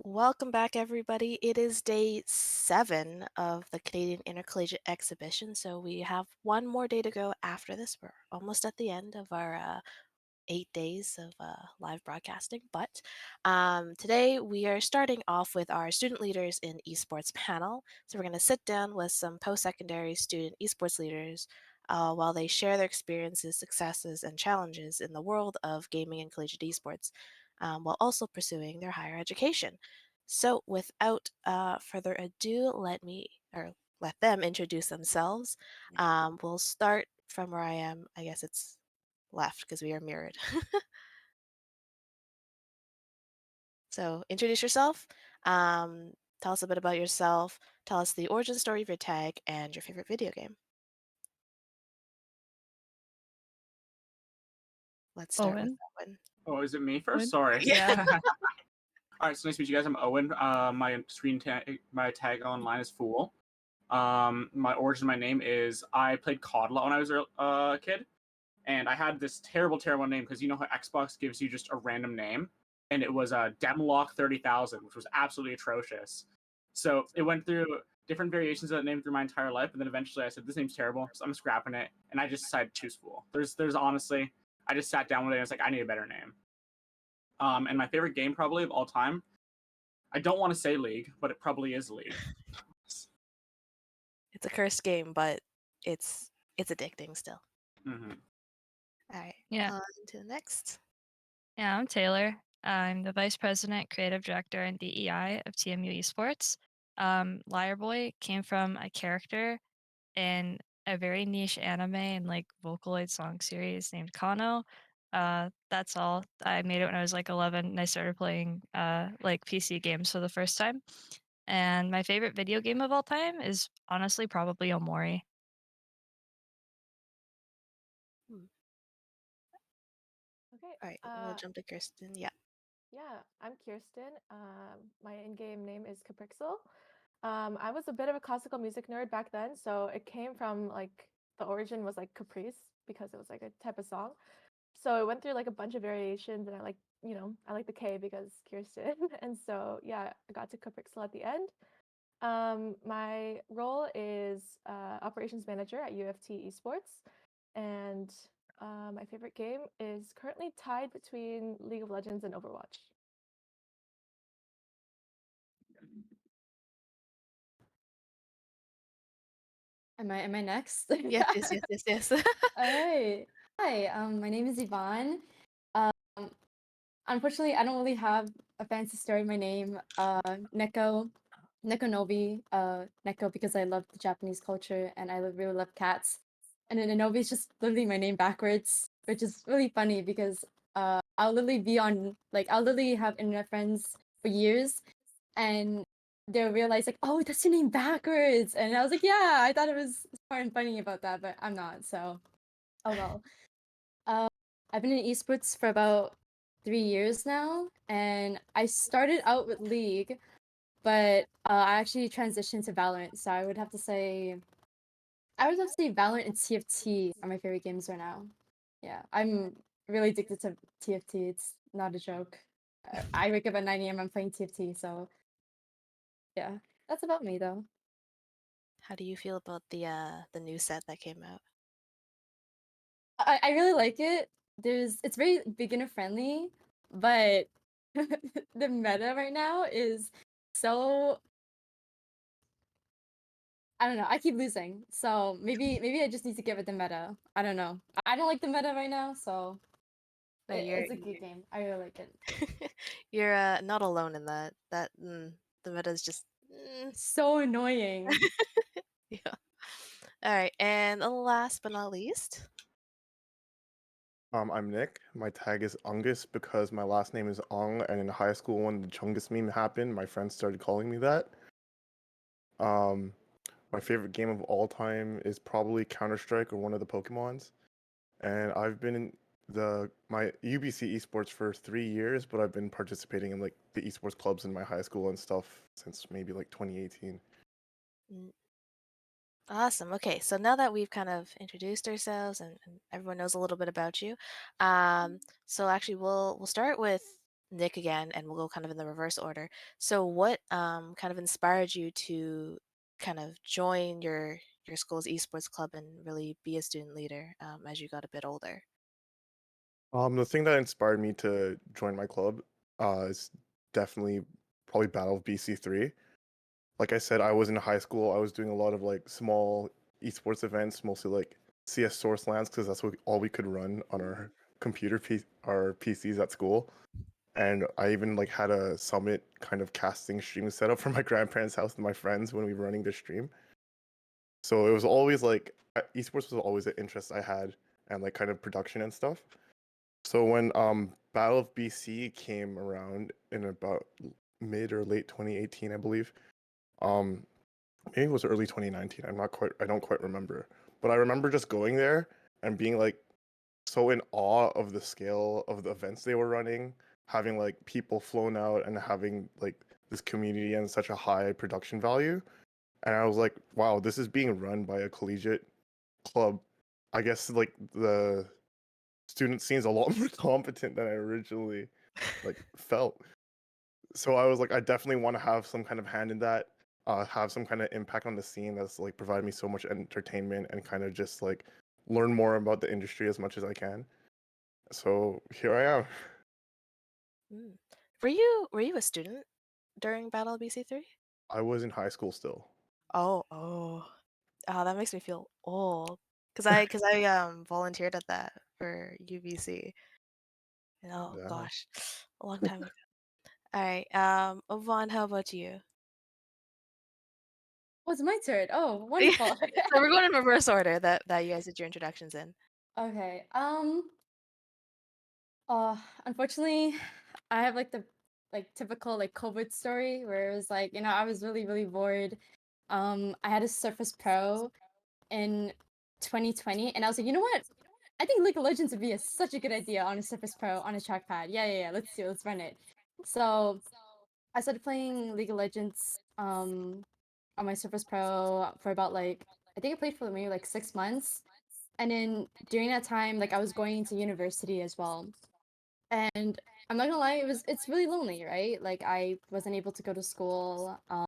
Welcome back, everybody. It is day 7 of the Canadian Intercollegiate exhibition, so we have one more day to go after this. We're almost at the end of our 8 days of live broadcasting, but today we are starting off with our student leaders in esports panel. So we're going to sit down with some post-secondary student esports leaders while they share their experiences, successes, and challenges in the world of gaming and collegiate esports, while also pursuing their higher education. So without further ado, let them introduce themselves. We'll start from where I am. I guess it's left because we are mirrored. So introduce yourself. Tell us a bit about yourself. Tell us the origin story of your tag and your favorite video game. Let's start with Owen. Owen. Oh, is it me first? Owen? Sorry. Yeah. All right, so nice to meet you guys. I'm Owen. My tag online is Fool. My origin, my name is I played COD a lot when I was a kid, and I had this terrible name because you know how Xbox gives you just a random name, and it was Demlock 30,000, which was absolutely atrocious. So it went through different variations of that name through my entire life, and then eventually I said this name's terrible, so I'm scrapping it, and I just decided to choose Fool. There's honestly, I just sat down one day and I was like, I need a better name. And my favorite game probably of all time, I don't want to say League, but it probably is League. It's a cursed game, but it's addicting still. Mm-hmm. All right. Yeah. On to the next. Yeah, I'm Taylor. I'm the Vice President, Creative Director, and DEI of TMU Esports. Liar Boy came from a character in a very niche anime and like Vocaloid song series named Kano. That's all. I made it when I was like 11 and I started playing like PC games for the first time. And my favorite video game of all time is honestly probably Omori. Hmm. Okay. All right. We'll jump to Kirsten. Yeah. Yeah, I'm Kirsten. My in-game name is Kaprixal. I was a bit of a classical music nerd back then, so it came from like the origin was like Caprice because it was like a type of song. So it went through like a bunch of variations, and I like the K because Kirsten, and so yeah, I got to Kaprixal at the end. My role is operations manager at UFT Esports, and my favorite game is currently tied between League of Legends and Overwatch. Am I next? Yes. Yes. All right. Hi, my name is Yvonne. Um, unfortunately, I don't really have a fancy story in my name. Nekoennovy, Neko because I love the Japanese culture and I really love cats. And then Enobi is just literally my name backwards, which is really funny because I'll literally have internet friends for years and they'll realize like, oh, that's your name backwards. And I was like, yeah, I thought it was smart and funny about that, but I'm not, so oh well. Um, I've been in esports for about 3 years now, and I started out with League, but I actually transitioned to Valorant. So I would have to say Valorant and TFT are my favorite games right now. Yeah, I'm really addicted to TFT. It's not a joke. I wake up at 9 a.m. I'm playing TFT, so yeah, that's about me though. How do you feel about the new set that came out? I really like it. It's very beginner friendly, but the meta right now is so I don't know. I keep losing, so maybe I just need to get with the meta. I don't know. I don't like the meta right now, so No, it's a good game. I really like it. you're not alone in that. The meta is just So annoying. yeah. All right, and last but not least, I'm Nick. My tag is Ungus because my last name is Ong, and in high school when the Chungus meme happened, my friends started calling me that. Um, my favorite game of all time is probably Counter-Strike or one of the Pokemons. And I've been in my UBC esports for 3 years, but I've been participating in like the esports clubs in my high school and stuff since maybe like 2018. Mm, awesome. Okay, so now that we've kind of introduced ourselves and everyone knows a little bit about you, so actually we'll start with Nick again, and we'll go kind of in the reverse order. So, what kind of inspired you to kind of join your school's esports club and really be a student leader as you got a bit older? The thing that inspired me to join my club is definitely probably Battle of BC3. Like I said, I was in high school. I was doing a lot of like small esports events, mostly like CS Source lands, because that's all we could run on our our PCs at school. And I even like had a summit kind of casting stream set up from my grandparents' house and my friends when we were running the stream. So it was always like esports was always an interest I had, and like kind of production and stuff. So when Battle of BC came around in about mid or late 2018, I believe. Um Maybe it was early 2019. I don't quite remember. But I remember just going there and being like so in awe of the scale of the events they were running, having like people flown out and having like this community and such a high production value. And I was like, wow, this is being run by a collegiate club. I guess like the student scene is a lot more competent than I originally like felt. So I was like, I definitely want to have some kind of hand in that, have some kind of impact on the scene that's like provided me so much entertainment and kind of just like learn more about the industry as much as I can. So here I am. Mm. Were you a student during Battle of BC3? I was in high school still. Oh, that makes me feel old. Cause I volunteered at that for UBC. Oh Yeah. gosh, a long time ago. All right, Yvonne, how about you? Oh, it's my turn. Oh, Yeah, wonderful. so we're going in reverse order that you guys did your introductions in. Okay. Unfortunately, I have like the typical like COVID story where it was like, I was really, really bored. I had a Surface Pro in 2020, and I was like, you know what? I think League of Legends would be such a good idea on a Surface Pro on a trackpad. Yeah. Let's do it. Let's run it. So I started playing League of Legends on my Surface Pro for about like I think I played for maybe like 6 months. And then during that time, like I was going to university as well. And I'm not gonna lie, it's really lonely, right? Like I wasn't able to go to school. I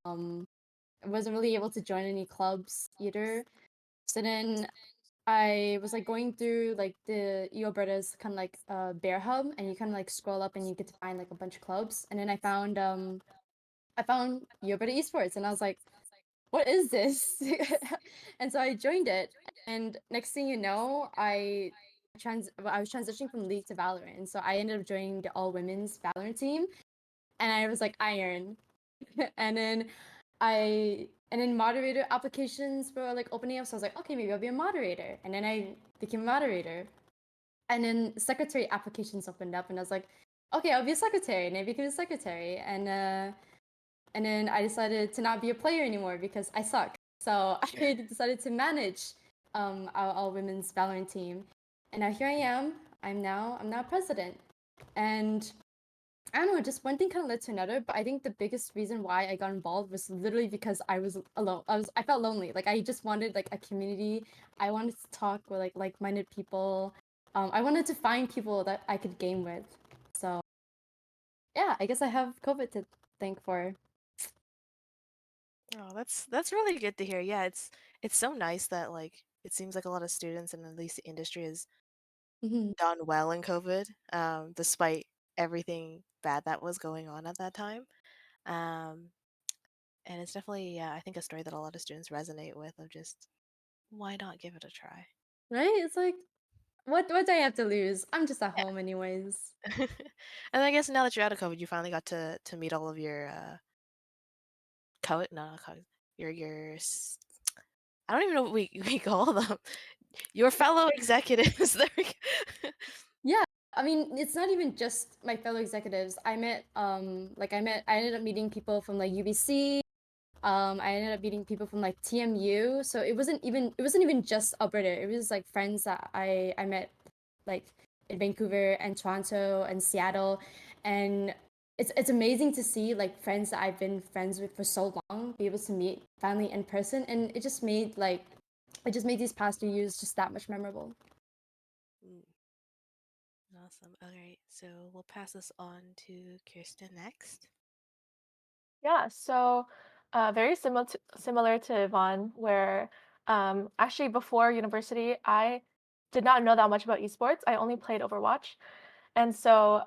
wasn't really able to join any clubs either. So then I was like going through like the Alberta's kind of like bear hub, and you kind of like scroll up and you get to find like a bunch of clubs. And then I found Alberta Esports, and I was like, what is this? And so I joined it, and next thing you know, I was transitioning from League to Valorant, and so I ended up joining the all women's Valorant team, and I was like Iron, and then moderator applications were like opening up, so I was like, okay, maybe I'll be a moderator, and then I became a moderator, and then secretary applications opened up, and I was like, okay, I'll be a secretary, and I became a secretary, and then I decided to not be a player anymore because I suck. So I decided to manage our all women's Valorant team, and now here I am. I'm now president, and I don't know. Just one thing kind of led to another, but I think the biggest reason why I got involved was literally because I was alone. I felt lonely. Like I just wanted like a community. I wanted to talk with like-minded people. I wanted to find people that I could game with. So yeah, I guess I have COVID to thank for. Oh, that's really good to hear. Yeah, it's so nice that like it seems like a lot of students and at least the industry has Mhm. done well in COVID, despite everything bad that was going on at that time. Um, and it's definitely, yeah, I think a story that a lot of students resonate with of just why not give it a try? Right? It's like, what do I have to lose? I'm just at Yeah. home anyways. And I guess now that you're out of COVID, you finally got to meet all of your co no, not co your I don't even know what we call them. Your fellow executives. There we go. Yeah. I mean, it's not even just my fellow executives. I ended up meeting people from like UBC. I ended up meeting people from like TMU. So it wasn't even just Alberta. It was like friends that I met like in Vancouver and Toronto and Seattle, and it's amazing to see like friends that I've been friends with for so long be able to meet finally in person, and it just made these past 2 years just that much memorable. Mm, no, Awesome. All right. So we'll pass this on to Kirsten next. Yeah, so very similar to Yvonne, where actually before university, I did not know that much about esports. I only played Overwatch. And so,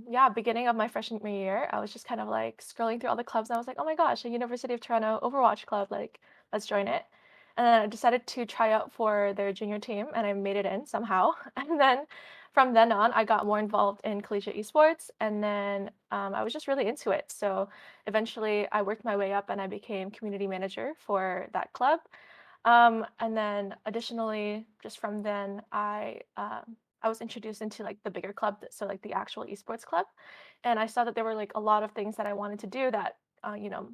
yeah, beginning of my freshman year, I was just kind of like scrolling through all the clubs and I was like, oh my gosh, a University of Toronto Overwatch club, like, let's join it. And then I decided to try out for their junior team and I made it in somehow. And then from then on, I got more involved in collegiate esports. And then I was just really into it. So eventually I worked my way up and I became community manager for that club. And then additionally, just from then, I was introduced into like the bigger club, so like the actual esports club, and I saw that there were like a lot of things that I wanted to do that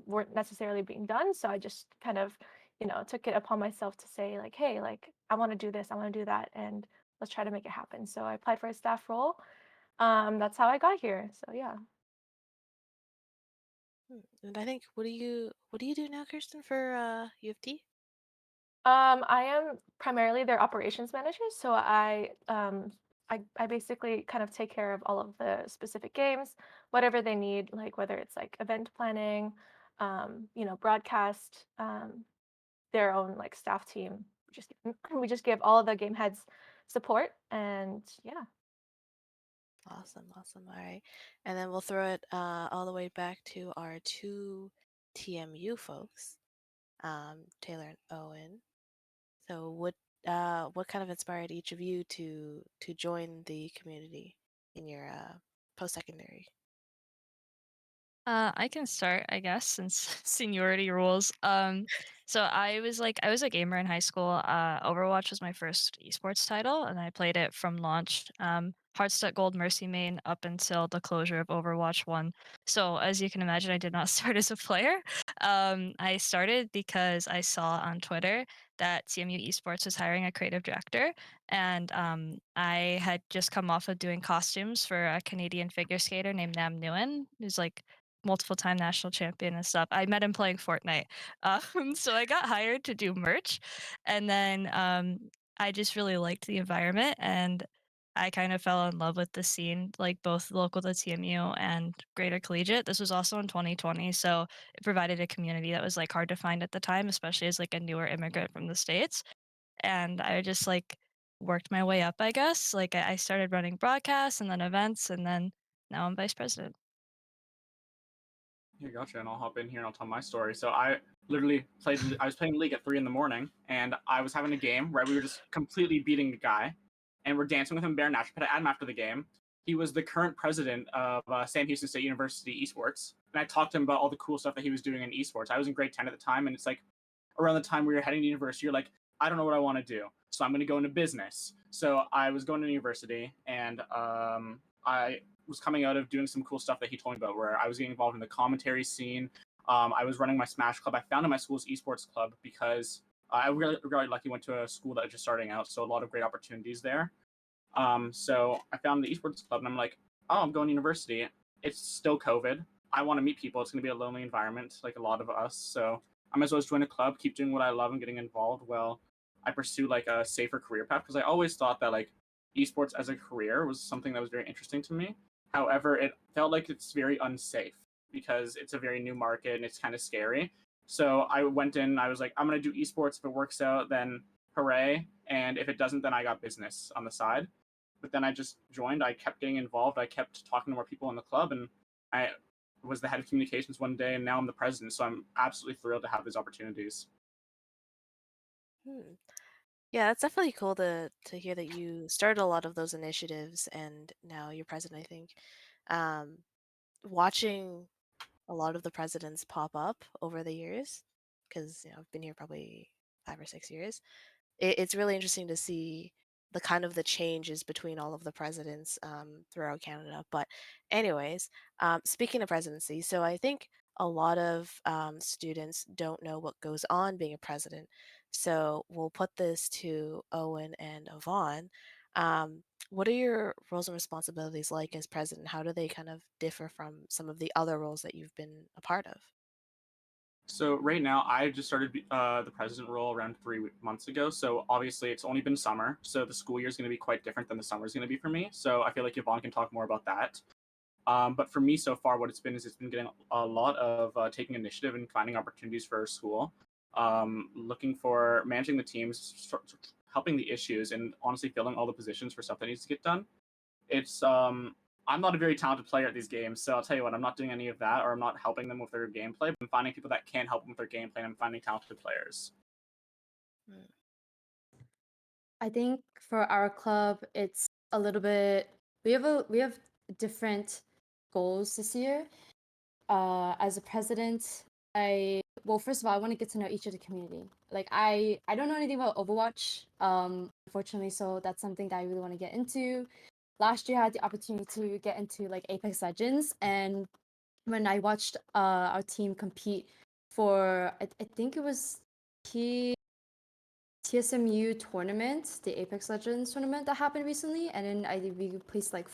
weren't necessarily being done. So I just kind of took it upon myself to say like, hey, like I want to do this, I want to do that, and let's try to make it happen. So I applied for a staff role. That's how I got here. So yeah. And I think what do you do now, Kirsten, for U of T? I am primarily their operations manager, so I basically kind of take care of all of the specific games, whatever they need, like whether it's like event planning, broadcast, their own like staff team. We just give all of the game heads support, and yeah. Awesome, awesome. All right. And then we'll throw it all the way back to our two TMU folks, Taylor and Owen. So what kind of inspired each of you to join the community in your post-secondary? I can start, I guess, since seniority rules. So I was a gamer in high school. Overwatch was my first esports title, and I played it from launch. Heartstep Gold Mercy main up until the closure of Overwatch 1. So as you can imagine, I did not start as a player. I started because I saw on Twitter that CMU Esports was hiring a creative director, and I had just come off of doing costumes for a Canadian figure skater named McMillan, who's like multiple time national champion and stuff. I met him playing Fortnite. So I got hired to do merch. And then I just really liked the environment and I kind of fell in love with the scene, like both local to TMU and Greater Collegiate. This was also in 2020, so it provided a community that was like hard to find at the time, especially as like a newer immigrant from the States. And I just like worked my way up, I guess. Like I started running broadcasts and then events, and then now I'm vice president. Yeah, gotcha. And I'll hop in here and I'll tell my story. So I I was playing League at 3 in the morning, and I was having a game where we were just completely beating a guy, and we're dancing with him bare natural. But I had him after the game. He was the current president of Sam Houston State University Esports, and I talked to him about all the cool stuff that he was doing in esports. I was in grade 10 at the time, and it's like around the time we were heading to university, you're like, I don't know what I want to do, so I'm going to go into business. So I was going to university, and I was coming out of doing some cool stuff that he told me about, where I was getting involved in the commentary scene. I was running my Smash Club. I founded my school's esports club because I really lucky went to a school that was just starting out, so a lot of great opportunities there. So I found the esports club, and I'm like, oh, I'm going to university. It's still COVID. I want to meet people. It's going to be a lonely environment, like a lot of us. So I might as well just join a club, keep doing what I love, and getting involved. Well, I pursue like a safer career path because I always thought that like esports as a career was something that was very interesting to me. However, it felt like it's very unsafe because it's a very new market and it's kind of scary. So I went in. I was like, I'm going to do esports. If it works out, then hooray! And if it doesn't, then I got business on the side. But then I just joined. I kept getting involved. I kept talking to more people in the club, and I was the head of communications one day, and now I'm the president. So I'm absolutely thrilled to have these opportunities. Hmm. Yeah, that's definitely cool to hear that you started a lot of those initiatives and now you're president, I think. Um, Watching a lot of the presidents pop up over the years, because I've been here probably 5 or 6 years. It's really interesting to see the changes between all of the presidents throughout Canada. But anyways, speaking of presidency, so I think a lot of students don't know what goes on being a president. So we'll put this to Owen and Yvonne. What are your roles and responsibilities like as president? How do they kind of differ from some of the other roles that you've been a part of? So right now, I just started the president role around 3 months ago. So obviously, it's only been summer, so the school year is going to be quite different than the summer is going to be for me. So I feel like Yvonne can talk more about that. But for me so far, what it's been is it's been getting a lot of taking initiative and finding opportunities for our school, looking for managing the teams, helping the issues, and honestly filling all the positions for stuff that needs to get done. It's I'm not a very talented player at these games, so I'll tell you what, I'm not doing any of that, or I'm not helping them with their gameplay. I'm finding people that can help them with their gameplay, and I'm finding talented players. Mm. I think for our club, it's a little bit. We have different goals this year. As a president, first of all, I want to get to know each of the community. Like I don't know anything about Overwatch, unfortunately, so that's something that I really want to get into. Last year, I had the opportunity to get into like Apex Legends, and when I watched our team compete for, I think it was TSMU tournament, the Apex Legends tournament that happened recently, and then we placed like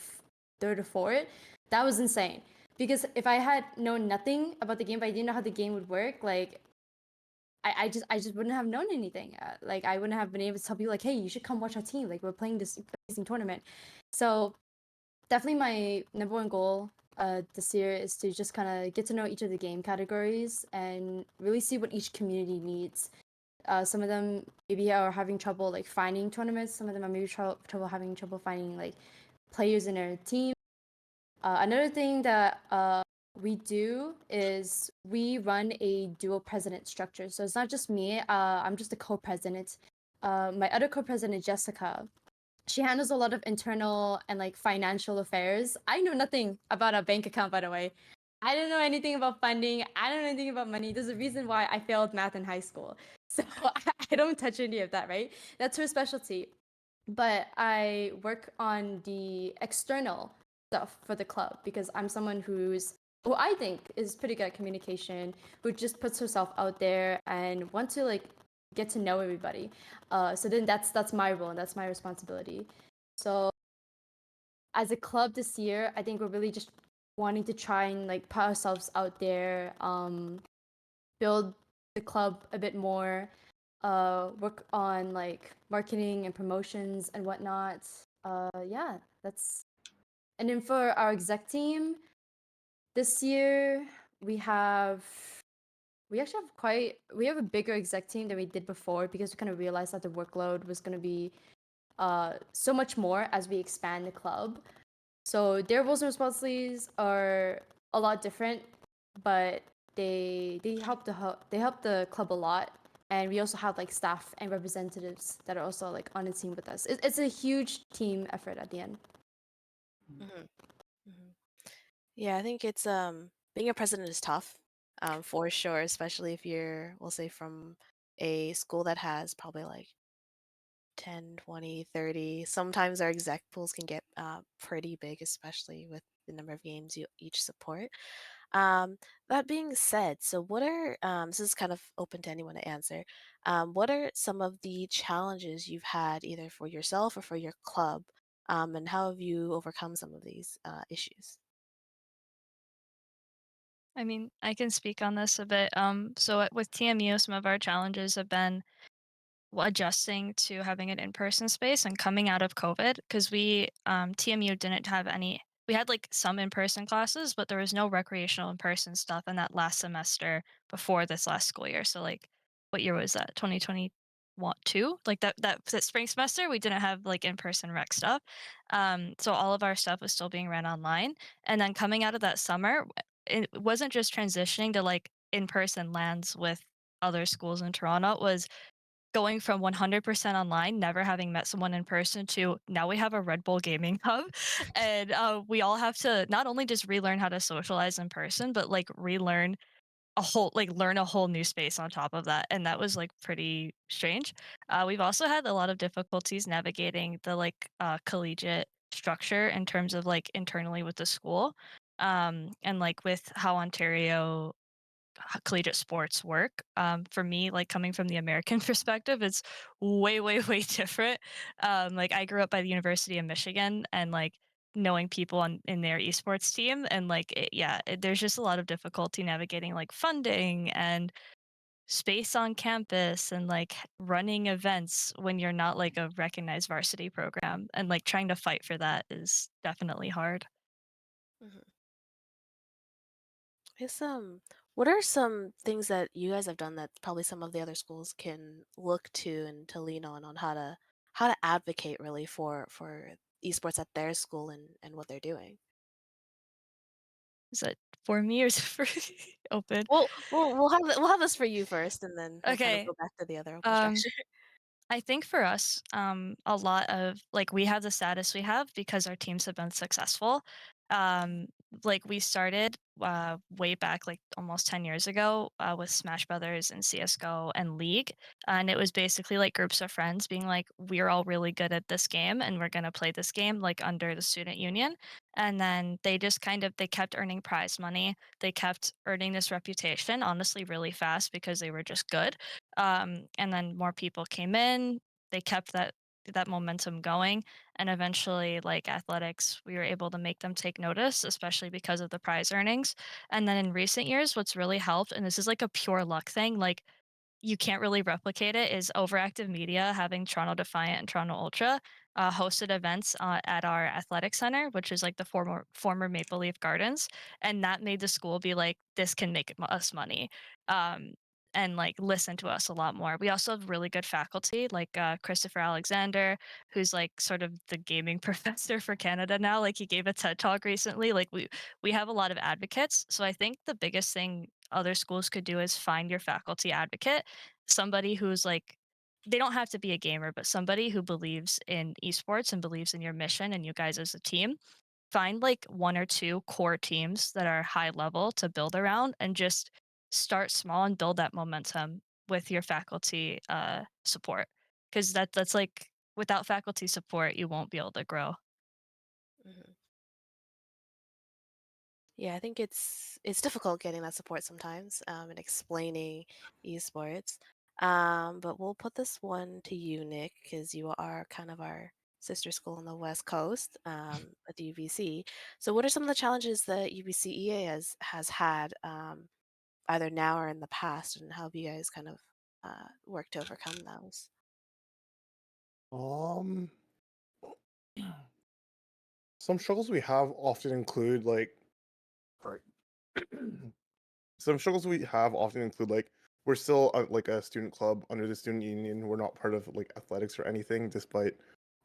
third or fourth. That was insane because if I had known nothing about the game, but I didn't know how the game would work, like I just wouldn't have known anything. Like I wouldn't have been able to tell people like, hey, you should come watch our team. Like we're playing this amazing tournament. So definitely my number one goal this year is to just kind of get to know each of the game categories and really see what each community needs. Some of them maybe are having trouble like finding tournaments. Some of them are maybe having trouble finding like players in their team. Another thing that we do is we run a dual president structure. So it's not just me. I'm just a co-president. My other co-president, Jessica, she handles a lot of internal and like financial affairs. I know nothing about a bank account, by the way. I don't know anything about funding. I don't know anything about money. There's a reason why I failed math in high school. So I don't touch any of that, right? That's her specialty. But I work on the external stuff for the club because I'm someone who I think is pretty good at communication, who just puts herself out there and want to like get to know everybody. So then that's my role and that's my responsibility. So as a club this year, I think we're really just wanting to try and like put ourselves out there, build the club a bit more, work on like marketing and promotions and whatnot. Yeah, that's. And then for our exec team, this year we have a bigger exec team than we did before because we kind of realized that the workload was going to be so much more as we expand the club. So their roles and responsibilities are a lot different, but they help the club a lot. And we also have like staff and representatives that are also like on the team with us. It's a huge team effort at the end. Mhm. Mhm. Yeah, I think it's being a president is tough, for sure, especially if you're, we'll say, from a school that has probably like 10, 20, 30. Sometimes our exec pools can get pretty big, especially with the number of games you each support. That being said, so what are, this is kind of open to anyone to answer. What are some of the challenges you've had either for yourself or for your club? And how have you overcome some of these issues? I mean, I can speak on this a bit. With TMU, some of our challenges have been adjusting to having an in-person space and coming out of COVID because TMU didn't have any. We had like some in-person classes, but there was no recreational in-person stuff in that last semester before this last school year. So like, what year was that? 2022? Like that spring semester, we didn't have like in-person rec stuff. So all of our stuff was still being ran online. And then coming out of that summer, it wasn't just transitioning to like in-person lands with other schools in Toronto. It was going from 100% online, never having met someone in person, to now we have a Red Bull gaming hub, and we all have to not only just relearn how to socialize in person, but like learn a whole new space on top of that, and that was like pretty strange. We've also had a lot of difficulties navigating the collegiate structure in terms of like internally with the school, and like with how Ontario collegiate sports work. For me, like coming from the American perspective, it's way, way, way different. Like I grew up by the University of Michigan, and like knowing people in their esports team, and there's just a lot of difficulty navigating like funding and space on campus and like running events when you're not like a recognized varsity program, and like trying to fight for that is definitely hard. Mhm. What are some things that you guys have done that probably some of the other schools can look to and to lean on how to advocate really for esports at their school and what they're doing? Is that for me or is it for open? We'll have this for you first, and then we'll kind of Okay. go back to the other open Um, structure. I think for us, a lot of like we have the status we have because our teams have been successful. Um, like we started way back, like almost 10 years ago, with Smash Brothers and CS:GO and League, and it was basically like groups of friends being like, "We're all really good at this game, and we're gonna play this game like under the student union." And then they just they kept earning prize money. They kept earning this reputation, honestly, really fast because they were just good, and then more people came in. They kept that momentum going, and eventually, like athletics, we were able to make them take notice, especially because of the prize earnings. And then in recent years, what's really helped, and this is like a pure luck thing, like you can't really replicate it, is Overactive Media having Toronto Defiant and Toronto Ultra hosted events at our athletic center, which is like the former Maple Leaf Gardens, and that made the school be like, this can make us money. Um, and like listen to us a lot more. We also have really good faculty like Christopher Alexander, who's like sort of the gaming professor for Canada now. Like he gave a TED talk recently. Like we have a lot of advocates. So I think the biggest thing other schools could do is find your faculty advocate, somebody who's like, they don't have to be a gamer, but somebody who believes in esports and believes in your mission and you guys as a team. Find like one or two core teams that are high level to build around, and just start small and build that momentum with your faculty support. Because that's like, without faculty support, you won't be able to grow. Mhm. Yeah, I think it's difficult getting that support sometimes, and explaining esports. But we'll put this one to you, Nick, because you are kind of our sister school on the West Coast, at the UBC. So, what are some of the challenges that UBC EA has had, either now or in the past, and how have you guys kind of worked to overcome those? Um, some struggles we have often include like, sorry. Some struggles we have often include like we're still like a student club under the student union. We're not part of like athletics or anything, despite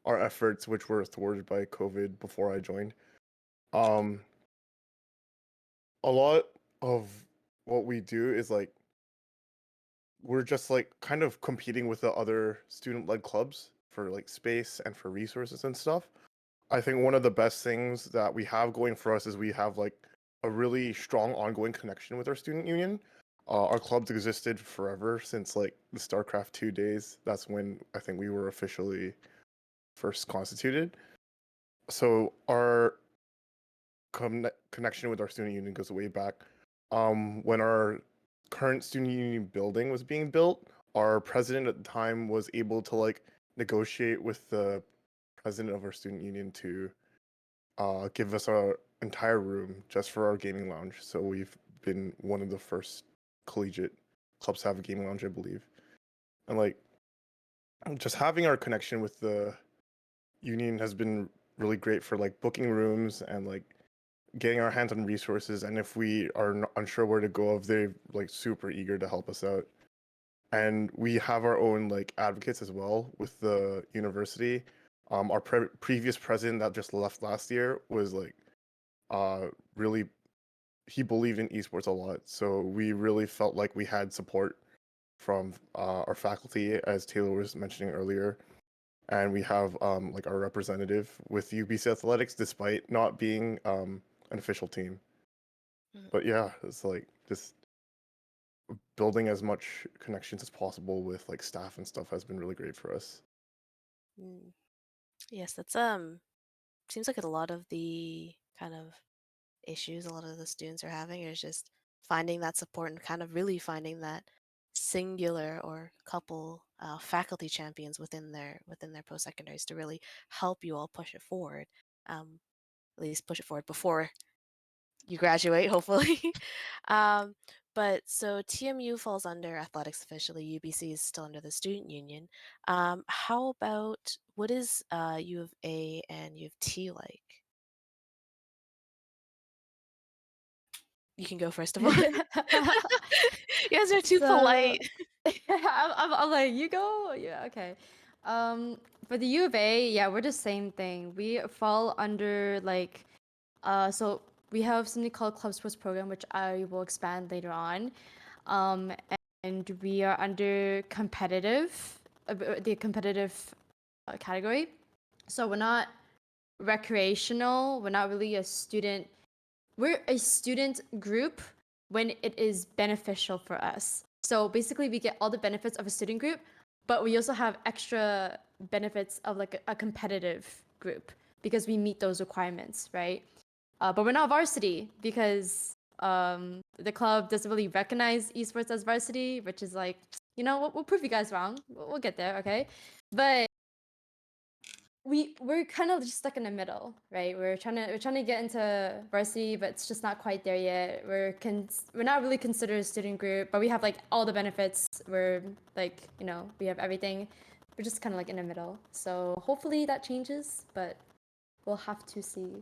our efforts, which were thwarted by COVID before I joined. Um, a lot of what we do is like we're just like kind of competing with the other student-led clubs for like space and for resources and stuff. I think one of the best things that we have going for us is we have like a really strong ongoing connection with our student union. Our clubs existed forever since like the StarCraft 2 days. That's when I think we were officially first constituted. So our connection with our student union goes way back. When our current student union building was being built, our president at the time was able to like negotiate with the president of our student union to give us our entire room just for our gaming lounge. So we've been one of the first collegiate clubs to have a gaming lounge, I believe. And like just having our connection with the union has been really great for like booking rooms and like getting our hands on resources. And if we are unsure where to go, if they're like super eager to help us out. And we have our own like advocates as well with the university. Our previous president that just left last year was like really, he believed in esports a lot, so we really felt like we had support from our faculty, as Taylor was mentioning earlier, and we have like our representative with UBC Athletics, despite not being an official team. Mhm. But yeah, it's like just building as much connections as possible with like staff and stuff has been really great for us. Mm. Yes, that's seems like a lot of the kind of issues a lot of the students are having is just finding that support and kind of really finding that singular or couple faculty champions within their post secondaries to really help you all push it forward. Um, at least push it forward before you graduate, hopefully. um, but so TMU falls under athletics officially. UBC is still under the student union. How about what is U of A and U of T like? You can go first of all. You guys are too So, polite. I'm like, you go? Yeah, okay. For the U of A, yeah, we're the same thing. We fall under like, so we have something called Club Sports Program, which I will expand later on. Um, and we are under competitive, the competitive category. So we're not recreational. We're not really a student. We're a student group when it is beneficial for us. So basically, we get all the benefits of a student group, but we also have extra benefits of like a competitive group because we meet those requirements, right? But we're not varsity because the club doesn't really recognize esports as varsity, which is like, we'll prove you guys wrong. We'll get there, okay? But we're kind of just stuck in the middle, right? We're trying to get into varsity, but it's just not quite there yet. We're not really considered a student group, but we have like all the benefits. We're like, we have everything. We're just kind of like in the middle. So hopefully that changes, but we'll have to see.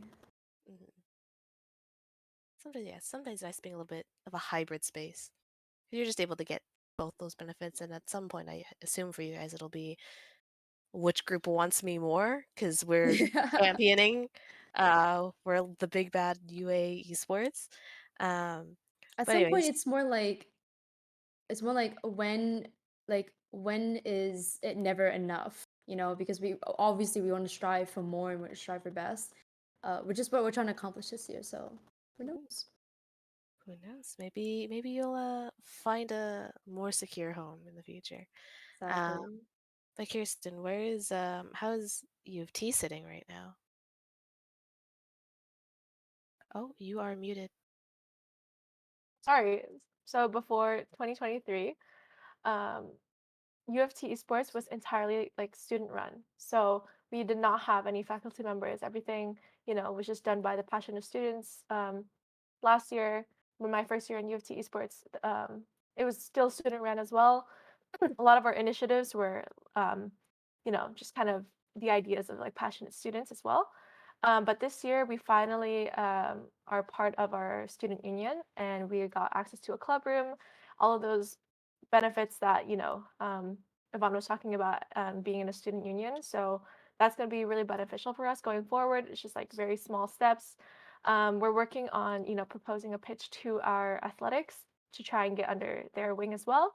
Mhm. Sometimes it's nice being a little bit of a hybrid space. You're just able to get both those benefits, and at some point, I assume for you guys, it'll be which group wants me more because we're championing. We're the big bad UA esports. Um, At but some point, anyways, it's more like when is it never enough? Because we obviously we want to strive for more and we want to strive for best, which is what we're trying to accomplish this year. So who knows? who knows? Maybe you'll find a more secure home in the future. Um, Exactly. but Kirsten, how is U of T sitting right now? Oh, you are muted. Sorry. So before 2023, um, U of T Esports was entirely like student run. So we did not have any faculty members. Everything, was just done by the passionate students. Last year, when my first year in U of T Esports, it was still student run as well. A lot of our initiatives were, just kind of the ideas of like passionate students as well. But this year, we finally are part of our student union and we got access to a club room, all of those benefits that, Yvonne was talking about being in a student union. So that's going to be really beneficial for us going forward. It's just like very small steps. We're working on, proposing a pitch to our athletics to try and get under their wing as well.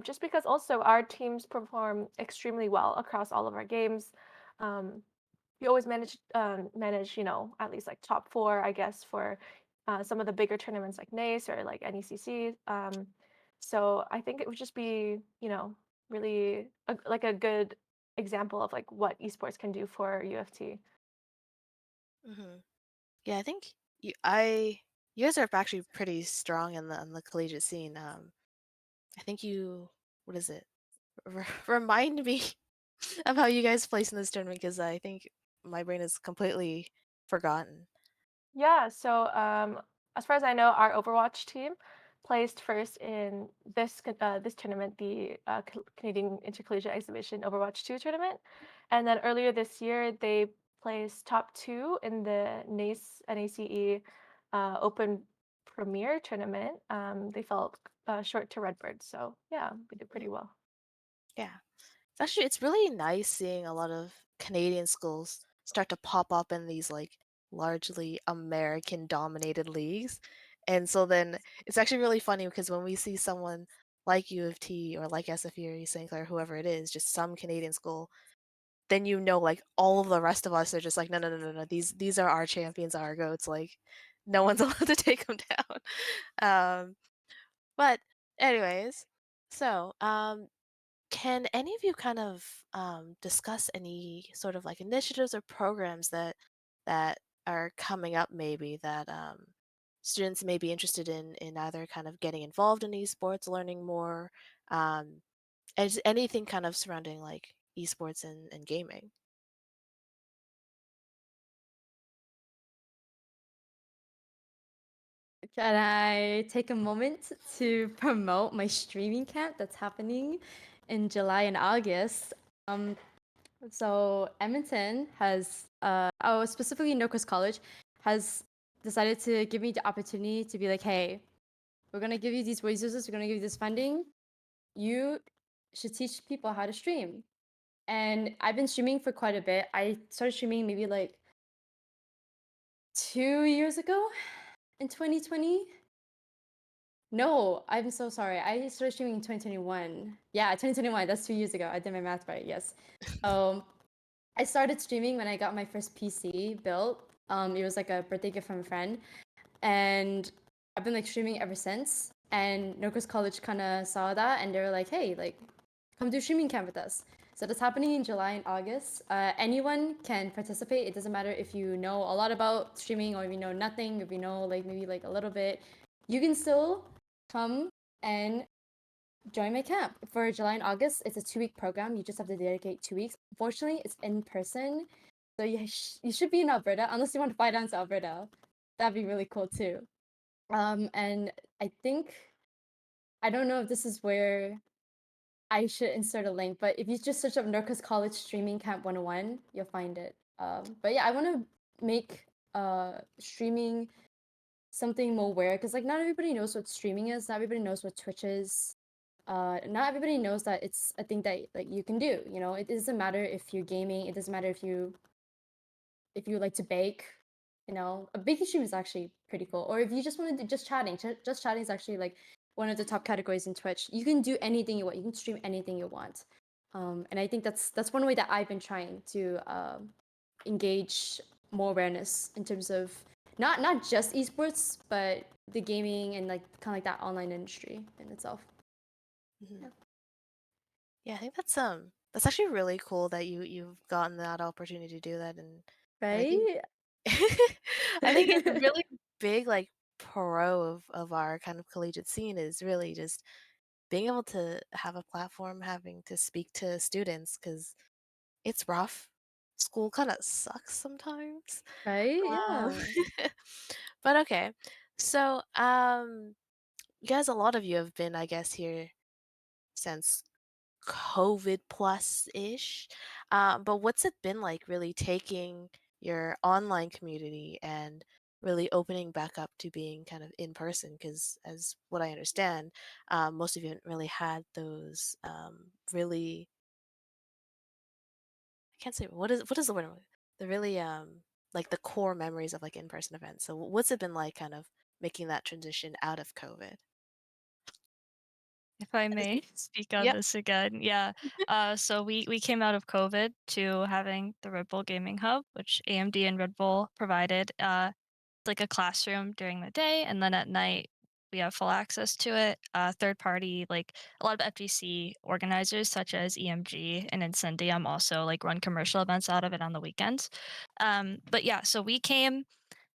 Just because also our teams perform extremely well across all of our games. Um, we always manage, at least like top four, I guess, for some of the bigger tournaments like NACE or like NECC. So I think it would just be, really like a good example of like what esports can do for UFT. Hmm. Yeah, I think you guys are actually pretty strong in the collegiate scene. I think what is it? Remind me of how you guys place in this tournament because I think my brain is completely forgotten. Yeah, so as far as I know, our Overwatch team placed first in this tournament, the Canadian Intercollegiate Exhibition Overwatch 2 tournament. And then earlier this year, they placed top two in the NACE Open Premier tournament. They fell short to Redbird. So yeah, we did pretty Mm. well. Yeah. It's really nice seeing a lot of Canadian schools start to pop up in these like largely American dominated leagues. And so then it's actually really funny because when we see someone like U of T or like SFU or St. Clair, whoever it is, just some Canadian school, then like all of the rest of us are just like, no, no, no, no, no. These are our champions, our goats. Like no one's allowed to take them down. But anyways, so can any of you kind of discuss any sort of like initiatives or programs that are coming up maybe that students may be interested in either kind of getting involved in esports, learning more, um, anything kind of surrounding like esports and gaming? Can I take a moment to promote my streaming camp that's happening in July and August? So Edmonton has, specifically Nokos College, has decided to give me the opportunity to be like, hey, we're gonna give you these resources, we're gonna give you this funding. You should teach people how to stream. And I've been streaming for quite a bit. I started streaming maybe like 2 years ago in 2020. No, I'm so sorry. I started streaming in 2021. Yeah, 2021. That's 2 years ago. I did my math right. Yes. I started streaming when I got my first PC built. It was like a birthday gift from a friend, and I've been like streaming ever since. And Nokos College kind of saw that, and they were like, "Hey, like, come do streaming camp with us." So that's happening in July and August. Anyone can participate. It doesn't matter if you know a lot about streaming or if you know nothing, if you know like maybe like a little bit. You can still come and join my camp for July and August. It's a 2-week program. You just have to dedicate 2 weeks. Unfortunately, it's in person, so you should be in Alberta unless you want to fly down to Alberta. That'd be really cool too. And I think I don't know if this is where I should insert a link, but if you just search up Nurkos College Streaming Camp 101, you'll find it. But yeah, I want to make streaming something more aware because like not everybody knows what streaming is. Not everybody knows what Twitch is. Not everybody knows that it's a thing that like you can do. You know, it doesn't matter if you're gaming. It doesn't matter if you like to bake. You know, a baking stream is actually pretty cool. Or if you just want to do just chatting, just chatting is actually like one of the top categories in Twitch. You can do anything you want. You can stream anything you want. And I think that's one way that I've been trying to engage more awareness in terms of not just esports, but the gaming and like kind of like that online industry in itself. Mhm. Yeah. Yeah, I think that's actually really cool that you've gotten that opportunity to do that, and I think Right? I think it's a really big like pro of our kind of collegiate scene is really just being able to have a platform, having to speak to students because it's rough. School kind of sucks sometimes. Right? Um, Yeah. but okay, so you guys, a lot of you have been, I guess, here since COVID plus ish. But what's it been like really taking your online community and really opening back up to being kind of in person? Because as what I understand, most of you haven't really had those really, I can't say what is the word? The really like the core memories of like in person events. So what's it been like kind of making that transition out of COVID? If I And this- may speak on Yep. this again, yeah. So we came out of COVID to having the Red Bull Gaming Hub, which AMD and Red Bull provided. It's like a classroom during the day, and then at night we have full access to it. Third party, like a lot of FGC organizers such as EMG and Incendium also like run commercial events out of it on the weekends. But yeah, so we came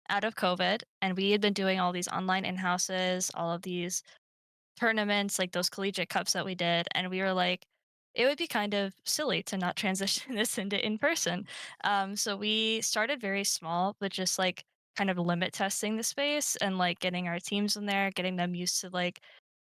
out of COVID and we had been doing all these online in houses, all of these tournaments, like those collegiate cups that we did, and we were like, it would be kind of silly to not transition this into in person. So we started very small, but just like kind of limit testing the space and like getting our teams in there, getting them used to like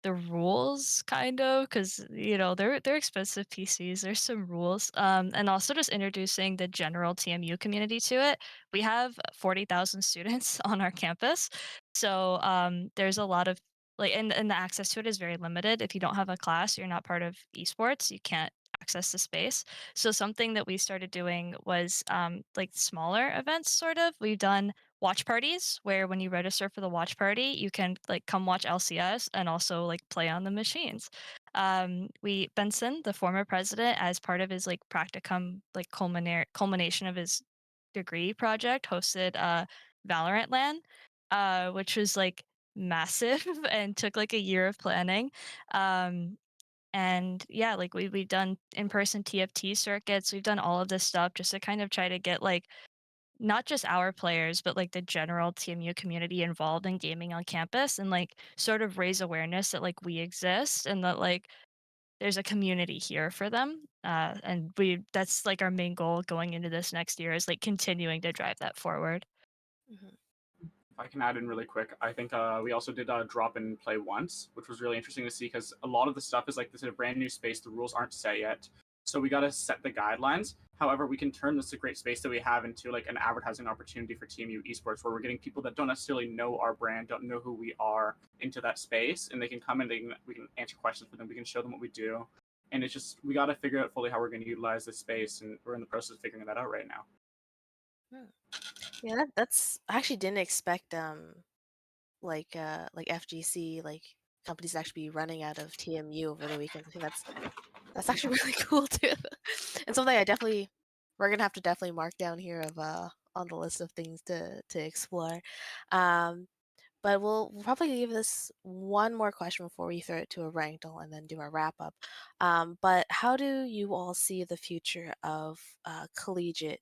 the rules kind of because they're expensive PCs. There's some rules, and also just introducing the general TMU community to it. We have 40,000 students on our campus, so there's a lot of like, and the access to it is very limited. If you don't have a class, you're not part of esports, you can't access the space. So something that we started doing was like smaller events. Sort of, we've done watch parties where when you register for the watch party, you can like come watch LCS and also like play on the machines. We Benson, the former president, as part of his like practicum like culmination of his degree project, hosted Valorant LAN, which was like massive and took like a year of planning. Um, and yeah, like we've done in person TFT circuits. We've done all of this stuff just to kind of try to get like not just our players, but like the general TMU community involved in gaming on campus and like sort of raise awareness that like we exist and that like there's a community here for them. And we that's like our main goal going into this next year is like continuing to drive that forward. Mhm. I can add in really quick. I think we also did drop and play once, which was really interesting to see because a lot of the stuff is like this is a brand new space. The rules aren't set yet, so we got to set the guidelines. However, we can turn this great space that we have into like an advertising opportunity for TMU Esports, where we're getting people that don't necessarily know our brand, don't know who we are, into that space, and they can come and we can answer questions for them. We can show them what we do, and it's just we got to figure out fully how we're going to utilize this space, and we're in the process of figuring that out right now. Yeah, that's I actually didn't expect like FGC like companies to actually be running out of TMU over the weekend. I think that's actually really cool too, and something we're gonna have to definitely mark down here of on the list of things to explore. Um, but we'll probably leave this one more question before we throw it to a ranked and then do our wrap up. But how do you all see the future of collegiate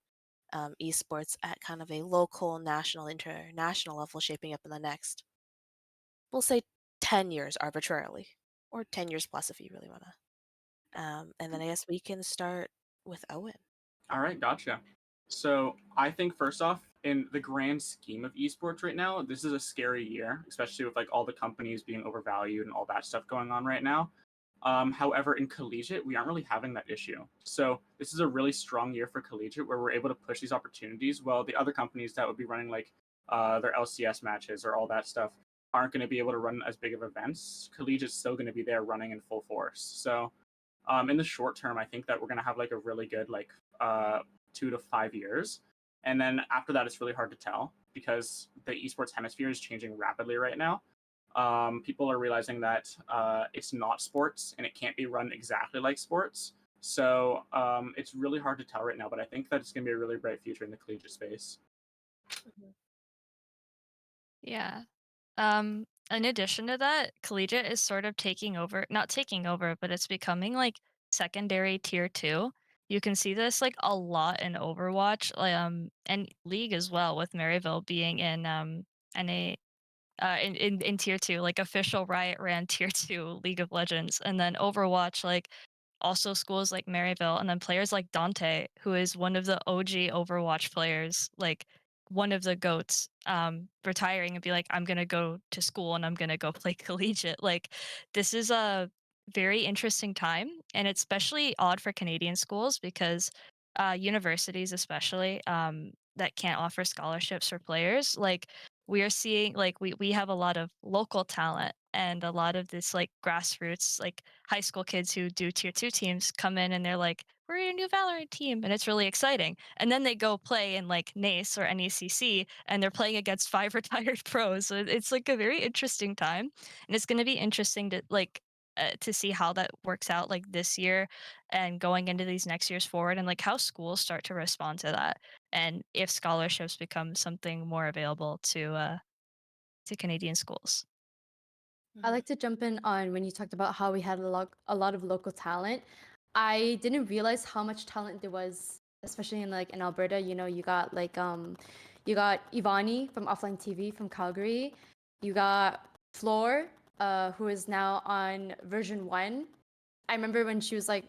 esports at kind of a local, national, international level shaping up in the next, we'll say 10 years arbitrarily, or 10 years plus if you really want to. And then I guess we can start with Owen. All right, gotcha. So I think first off, in the grand scheme of esports right now, this is a scary year, especially with like all the companies being overvalued and all that stuff going on right now. However, in collegiate, we aren't really having that issue. So this is a really strong year for collegiate where we're able to push these opportunities. While the other companies that would be running like their LCS matches or all that stuff aren't going to be able to run as big of events, collegiate's still going to be there running in full force. So in the short term, I think that we're going to have like a really good like 2 to 5 years. And then after that, it's really hard to tell because the esports hemisphere is changing rapidly right now. People are realizing that it's not sports and it can't be run exactly like sports. So it's really hard to tell right now, but I think that it's going to be a really bright future in the collegiate space. Yeah. In addition to that, collegiate is sort of taking over, not taking over, but it's becoming like secondary tier 2. You can see this like a lot in Overwatch, and League as well, with Maryville being in NA in tier 2, like official Riot ran tier 2 League of Legends, and then Overwatch, like also schools like Maryville, and then players like Dante, who is one of the OG Overwatch players, like one of the goats, retiring and be like, I'm gonna go to school and I'm gonna go play collegiate. Like, this is a very interesting time, and it's especially odd for Canadian schools because universities, especially, that can't offer scholarships for players, like we are seeing like we have a lot of local talent and a lot of this like grassroots like high school kids who do tier 2 teams come in and they're like, we're a new Valorant team, and it's really exciting, and then they go play in like NACE or NECC and they're playing against 5 retired pros. So it's like a very interesting time, and it's going to be interesting to see how that works out like this year and going into these next years forward, and like how schools start to respond to that, and if scholarships become something more available to Canadian schools. I like to jump in on when you talked about how we had a lot of local talent. I didn't realize how much talent there was, especially in Alberta. You know, you got you got Yvonne from Offline TV from Calgary. You got Floor, who is now on version 1. I remember when she was like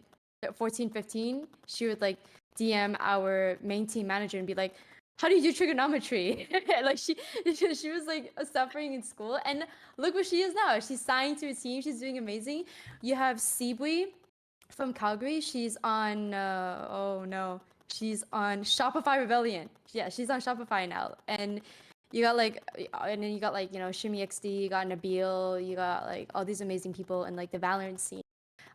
14, 15, she would like DM our main team manager and be like, how do you do trigonometry? Like she was like suffering in school, and look where she is now. She's signed to a team. She's doing amazing. You have Sibui from Calgary. She's on oh no, she's on Shopify Rebellion. Yeah, she's on Shopify now. And you got and then you got like, you know, Shimmy XD, you got Nabil, you got like all these amazing people in like the Valorant scene,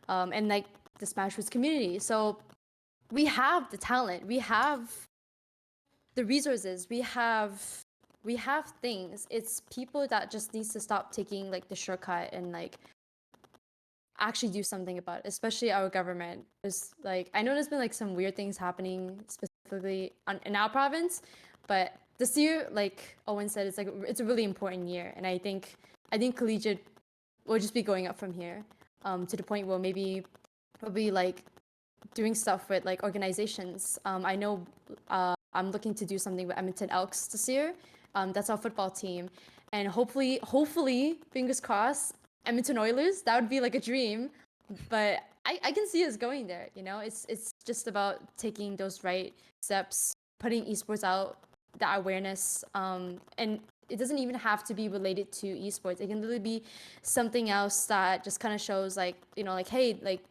and like the Smashwords community. So we have the talent, we have the resources, we have things. It's people that just needs to stop taking like the shortcut and like actually do something about it, especially our government. There's like, I know there's been like some weird things happening specifically in our province, but this year, like Owen said, it's a really important year, and I think collegiate will just be going up from here, to the point where maybe we'll be like doing stuff with like organizations. I know I'm looking to do something with Edmonton Elks this year. That's our football team, and hopefully, fingers crossed, Edmonton Oilers. That would be like a dream, but I can see us going there. You know, it's just about taking those right steps, putting esports out, that awareness, and it doesn't even have to be related to esports. It can literally be something else that just kind of shows like, like, hey, like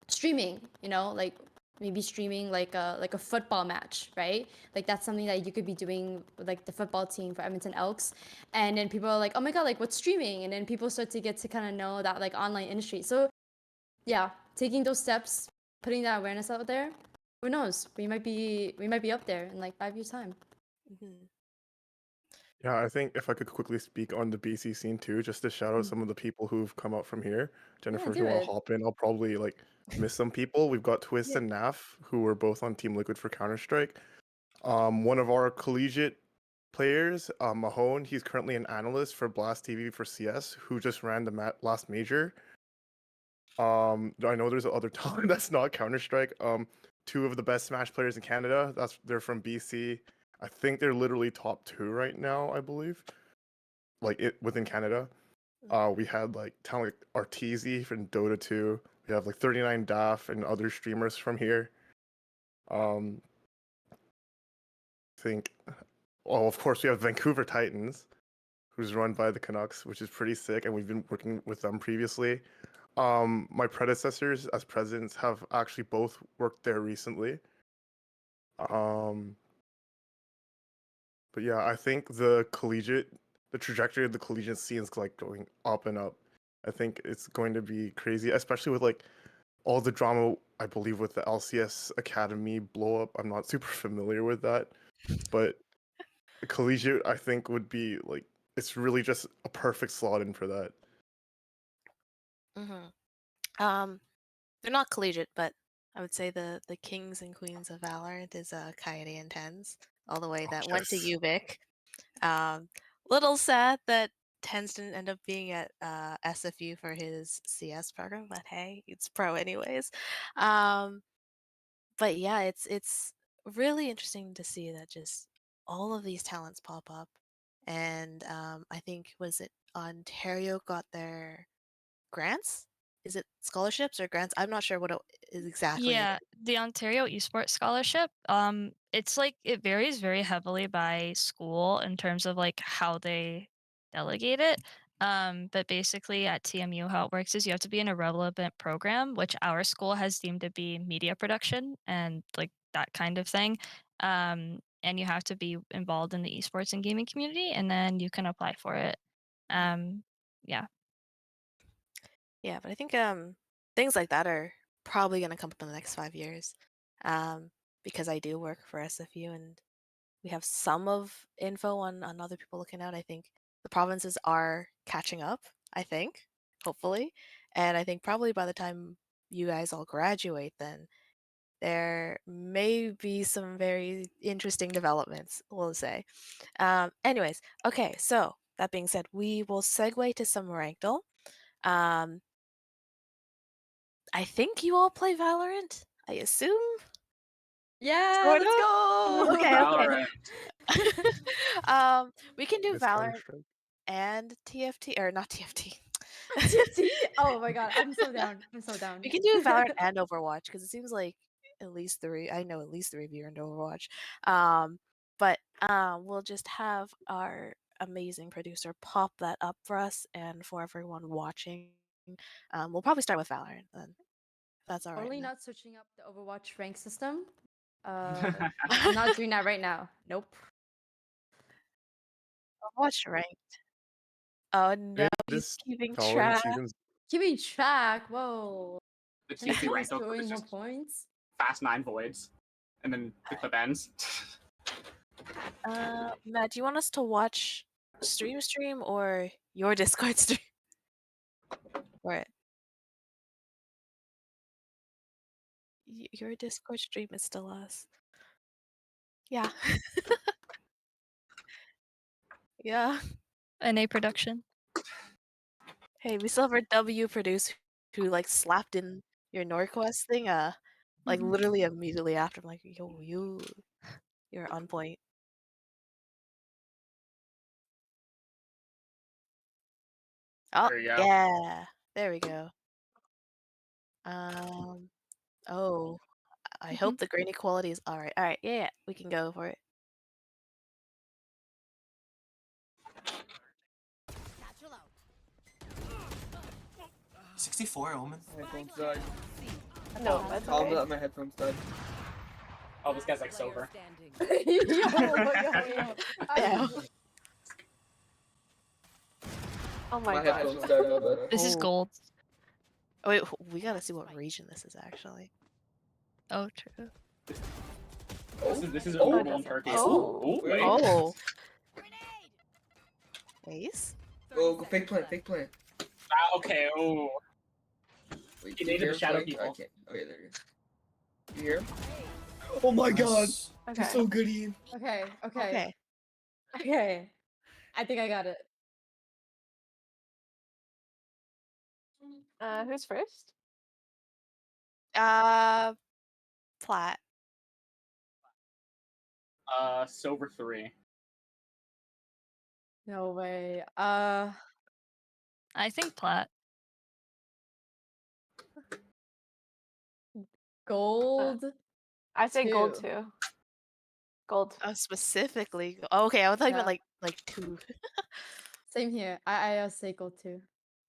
streaming, like maybe streaming like a football match, right? Like that's something that you could be doing with like the football team for Edmonton Elks. And then people are like, oh my God, like what's streaming? And then people start to get to kind of know that like online industry. So yeah, taking those steps, putting that awareness out there, who knows? We might be up there in like 5 years time. Mhm. Yeah, I think if I could quickly speak on the BC scene too, just to shout out some of the people who've come out from here. Jennifer, if do you want to it. hop in, I'll probably like miss some people. We've got Twist Yeah. and Naf, who were both on Team Liquid for Counter-Strike. One of our collegiate players, Mahone, he's currently an analyst for Blast TV for CS, who just ran the last major. I know there's other talent that's not Counter-Strike. Two of the best Smash players in Canada, they're from BC. I think they're literally top 2 right now, I believe. Like it within Canada. We had like talent like Arteezy from Dota 2. We have like 39 Daff and other streamers from here. Um I think of course we have Vancouver Titans, who's run by the Canucks, which is pretty sick, and we've been working with them previously. My predecessors as presidents have actually both worked there recently. Um, but yeah, I think the trajectory of the collegiate scene is like going up and up. I think it's going to be crazy, especially with like all the drama, I believe, with the LCS Academy blow up. I'm not super familiar with that, but collegiate, I think, would be like, it's really just a perfect slot in for that. They're not collegiate, but I would say the kings and queens of Valorant is Coyote and Tens, all the way Oh, that went to yes. UVic. Little sad that Tens didn't end up being at SFU for his CS program, but hey, it's pro anyways. Um, but yeah, it's really interesting to see that just all of these talents pop up, and I think was it Ontario got their grants? Is it scholarships or grants? I'm not sure what it is exactly. Yeah, the Ontario Esports Scholarship, it's like it varies very heavily by school in terms of like how they delegate it. But basically at TMU, how it works is you have to be in a relevant program, which our school has deemed to be media production and like that kind of thing. And you have to be involved in the esports and gaming community, and then you can apply for it. Um, yeah. Yeah, but I think things like that are probably going to come up in the next 5 years, because I do work for SFU and we have some of info on other people looking out. I think the provinces are catching up. I think, hopefully, and I think probably by the time you guys all graduate, then there may be some very interesting developments. We'll say. Anyways, okay. So that being said, we will segue to some Rankle. Um, I think you all play Valorant. I assume. Yeah, Sort let's of. go. Okay, okay. Valorant. We can do It's Valorant Counter-Strike. and TFT, or not TFT. TFT? Oh my God, I'm so down. I'm so down. We can do Valorant and Overwatch because it seems like at least three. I know at least three of you are into Overwatch. But we'll just have our amazing producer pop that up for us and for everyone watching. We'll probably start with Valorant then. If that's all right. Totally not switching up the Overwatch rank system. I'm not doing that right now. Nope. Overwatch ranked. Oh no, It he's is keeping Valorant track. seasons. Keeping track. Whoa. The Can I TFT see who's ranked code scoring is more just points? fast 9 voids, and then the clip ends. Matt, do you want us to watch stream or your Discord stream? Or your Discord stream is still us. Yeah. Yeah. NA production. Hey, we still have our W produce who like slapped in your Norquest thing, like literally immediately after. I'm like, yo, you're on point. Oh, There you go. yeah. There we go. Um, oh, I hope the grainy quality is all right. All right, yeah, we can go for it. 64, Omen. My headphones died. No, that's Tell them okay. that my headphones died. Oh, this guy's like sober. Yo. Yeah. Oh My my god. headphones died. My bad. This is Oh. gold. Oh wait, we gotta see what region this is actually. Oh, true. This is Oh. normal in Turkey. Oh. Ooh, wait. Oh. Ace? Oh, go fake plant, fake plant. Ah, okay. Oh. Wait, He do you needed hear the him shadow flank? people. I can't. Oh yeah, there he is. You hear him? Oh my god! Okay. He's so good, Ian. Okay. Okay. Okay. I think I got it. Who's first? Plat. Sober 3. No way. I think plat. Gold. I say gold Two. too. Gold. Specifically. Oh, okay, I thought you meant Yeah. like 2. Same here. I say gold too.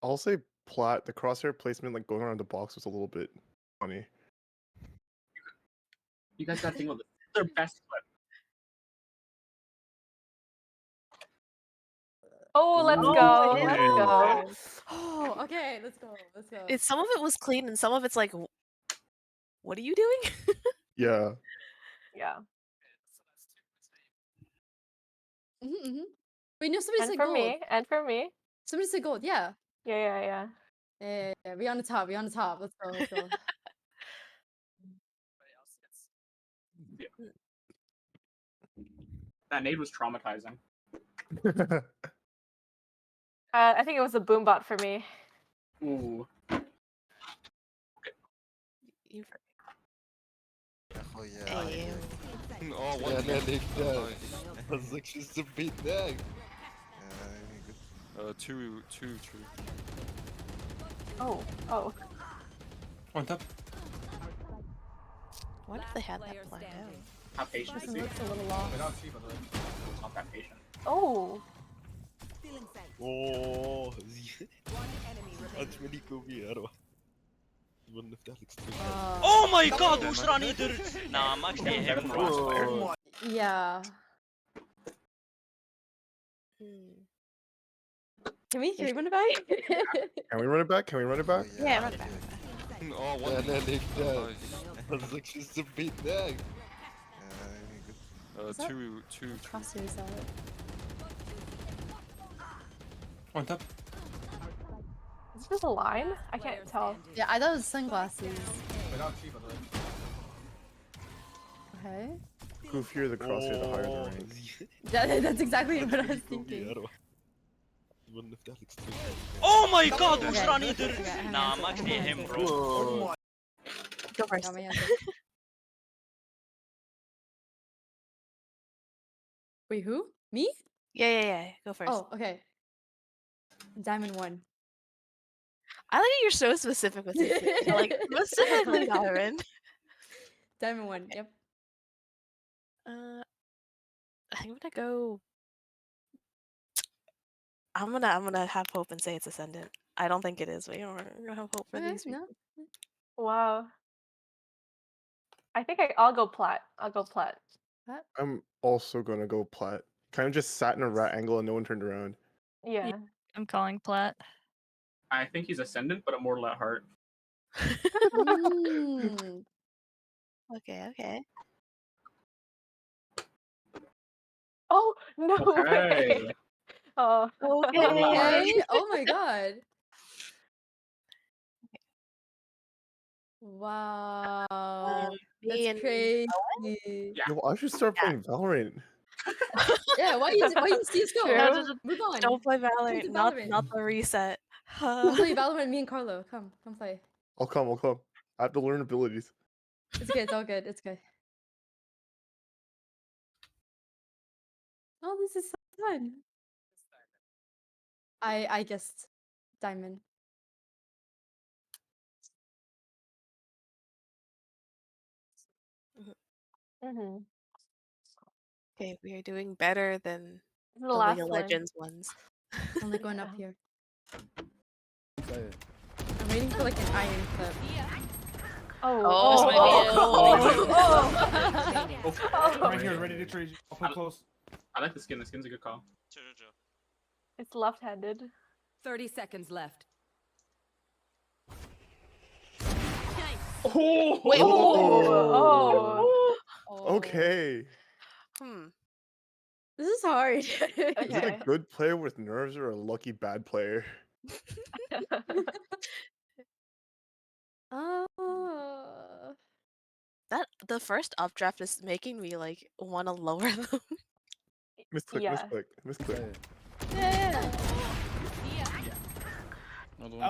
I'll say plat. The crosshair placement, like going around the box, was a little bit funny. You guys gotta think about this. This is their best clip. Oh, let's Ooh. go. Oh, Let's yeah. go. Oh, okay. Let's go. Let's go. It's some of it was clean and some of it's like, what are you doing? Yeah. Yeah. Wait, no, somebody And said for gold. me. And for me. Somebody said gold. Yeah. Yeah. Yeah. We on the top. We on the top. Let's go. Let's go. That nade was traumatizing. I think it was a boom bot for me. Ooh. You Oh yeah. Hey. Oh, Ja, one der hit. liegt da. Was sagst du so bitte? Yeah, good. Two, true. Oh. On top. What if they had that planned out? How patient is he? Looks a little lost. He's not that patient. Oh. Oh, At me niet komen hier, hoor. Ik ben echt terug. Oh my god, hoe is er aan ieder? Nah, Max, die heeft Kevin hem Ross. Yeah. Can we run it back? Can we run it back? Can we run it back? Yeah, run it back. Oh, one Ja, hit. der liegt da. Nice. Was sagst du so bitte? Good. Two, true. Crosshairs out. On top. Is this a line? I can't tell. Yeah, I thought it was sunglasses. Okay. Goofier the crosshair, the higher the rank. That's exactly what I was thinking. Ik ben echt terug. Oh my god, hoe is er Okay, aan ieder? okay, Nah, Max, die heeft hem, bro. Wow. Go first. Got my answer. Wait, who? Me? Yeah. Go first. Oh, okay. Diamond 1. I like it. You're so specific with it. You're like specifically Iron. Diamond 1. Yep. I think I'm gonna go. I'm gonna have hope and say it's Ascendant. I don't think it is, but we're gonna have hope for Okay, these people. no. Wow. I think I'll go plat. I'm also gonna go plat. Kind of just sat in a rat angle and no one turned around. Yeah. I'm calling plat. I think he's Ascendant, but Immortal at heart. Mm. Okay. Oh no Okay. way. Oh. Okay. Oh my god. Wow. Me That's and crazy. Yeah. Yo, I should start playing Valorant. Yeah, why you CS:GO? True. No, just Move on. don't play Come Valorant. to Not Valorant. the reset. We'll play Valorant, me and Carlo. Come play. I'll come. I have to learn abilities. It's good, it's all good, it's good. Oh, this is so fun. I guessed diamond. Mm-hmm. Okay, we are doing better than The the League last of one. Legends ones. I'm like going up here. Zei je? I'm waiting for like an iron clip. This might be it. Right here, ready to trade you. I'll play close. I like the skin. The skin's a good call. It's left-handed. 30 seconds left. Oh, Wait, Oh. okay. This is hard. Is it a Okay. good player with nerves or a lucky bad player? that the first updraft is making me like want to lower them. Misclick, Yeah. misclick, misclick. Yeah.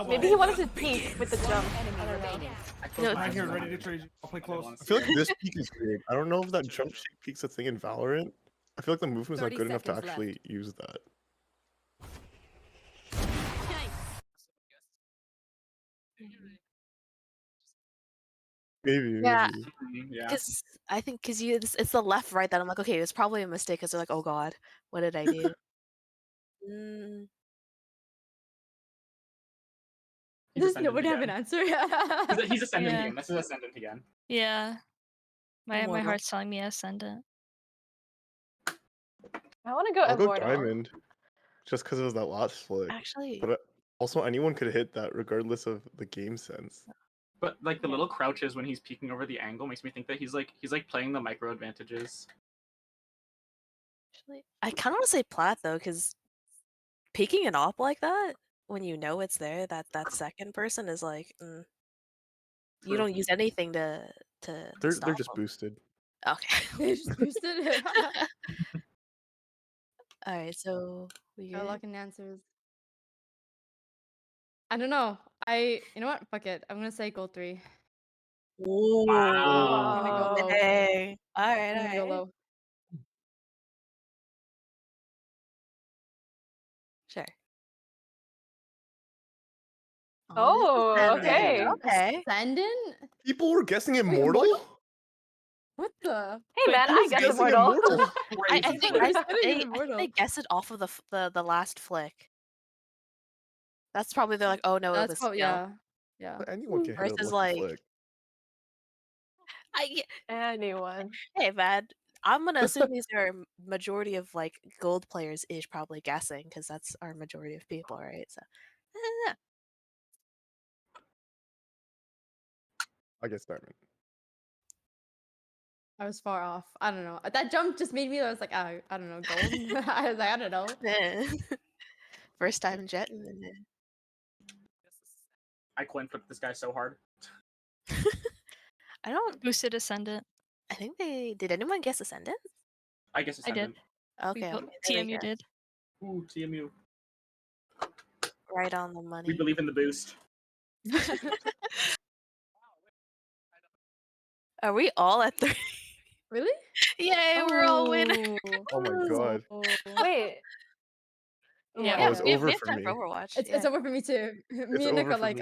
Maybe he wanted to peek with the jump. I don't know. Right here, ready to trade you. I'll play close. I feel like this peak is weird. I don't know if that jump shake peak's a thing in Valorant. I feel like the movement's not 30 good enough to seconds actually use that. Maybe, Yeah. maybe. Yeah. Because I think it's the left right that I'm like, okay, it's probably a mistake because they're like, oh god, what did I do? He's Does ascendant nobody have an again. answer? He's ascendant Yeah. again. This is ascendant again. Yeah. My Immortal. heart's telling me ascendant. I want to go I'll go immortal. diamond. Just because it was that last flick. Actually, But also, anyone could hit that regardless of the game sense. But like the little crouches when he's peeking over the angle makes me think that he's like playing the micro advantages. I kind of want to say plat though, because peeking an op like that when you know it's there, that second person is like, you True. don't use anything to They're stop just them. boosted. Okay. They just boosted it. All right, so we Good good? luck in answers. I don't know. You know what? Fuck it. I'm gonna say gold 3. Ooh. I'm gonna go low. Dang. All right, I'm all gonna go right. low. Sure. Oh, Ascendant. okay. Okay. Ascendant? People were guessing Wait, immortal? What the? Hey man, I Who's guess guessing immortal. I Crazy. think Who's I getting think immortal? they guessed it off of the last flick. That's probably they're like, oh no, it That's was probably skill. yeah. But anyone can hit a Versus lucky like, flick. Anyone. hey man, I'm gonna assume these are majority of like gold players is probably guessing because that's our majority of people, right? So, yeah. I guess diamond. I was far off. I don't know. That jump just made me. I was like, I don't know, gold. I was like, I don't know. First time jet. I coin flipped this guy so hard. I don't. Boosted ascendant. I think they did. Anyone guess ascendant? I guess I did. ascendant. Okay, okay, there we TMU go. did. Ooh, TMU. Right on the We money. believe in the boost. Are we all at 3? Really? Yay, we're all winners. Oh my god. Wait. Yeah, Oh, it's we over have for time me. for Overwatch. It's over for me too. Me and over Nico for like me.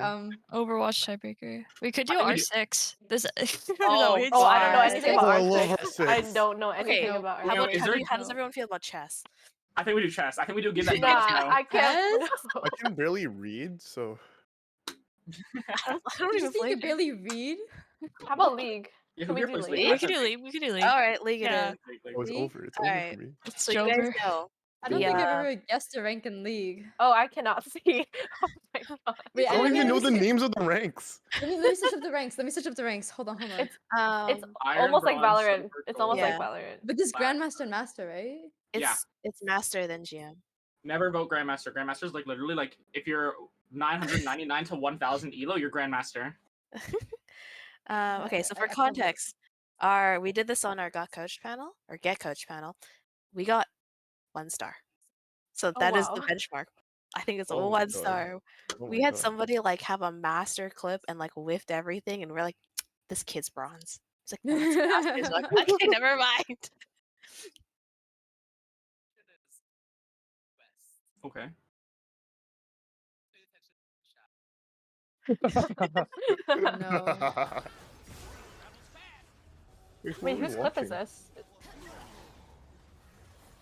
Overwatch tiebreaker. We could do I think we do- R6. This. Oh, wait, Oh, I don't know God. anything Oh, about I love R6. I R6. don't know anything Okay, about how about R6. Is there- how does No. everyone feel about chess? I think we do chess. I think we do give that Nah, yes no. I can't. Yes? No. I can barely read, so I don't You even just think play. you can barely read? How about League? Yeah, Can who we here do plays League? League? We I could said do league. We could do league. All right, league Yeah. it League, League. oh, it's League? over. It's All over right. for me. is. So Joker. you guys know. I don't the, think I've ever guessed a rank in League. Oh, I cannot see. Oh my god. Wait, I don't let me- even know let the me see- names of the ranks. Let me search up the ranks. Let me search up the ranks. Hold on. It's um, Iron, almost like bronze, Valorant. silver, It's gold. almost like Yeah. Valorant. But this Black. Grandmaster and Master, right? Yeah. it's master than GM. Never vote Grandmaster. Grandmaster's like literally like if you're 999 to 1000 elo, you're Grandmaster. Okay, so for I feel that. context, we did this on our Got Coached panel or Get Coached panel. We got 1 star. So Oh, that is the wow. benchmark. I think it's Oh my 1 God. star. Oh We my had God. somebody like have a master clip and like whiffed everything, and we're like, this kid's bronze. It's like, no, it's master. He's like, okay, never mind. Okay. No. Wait, Wait, whose clip is this?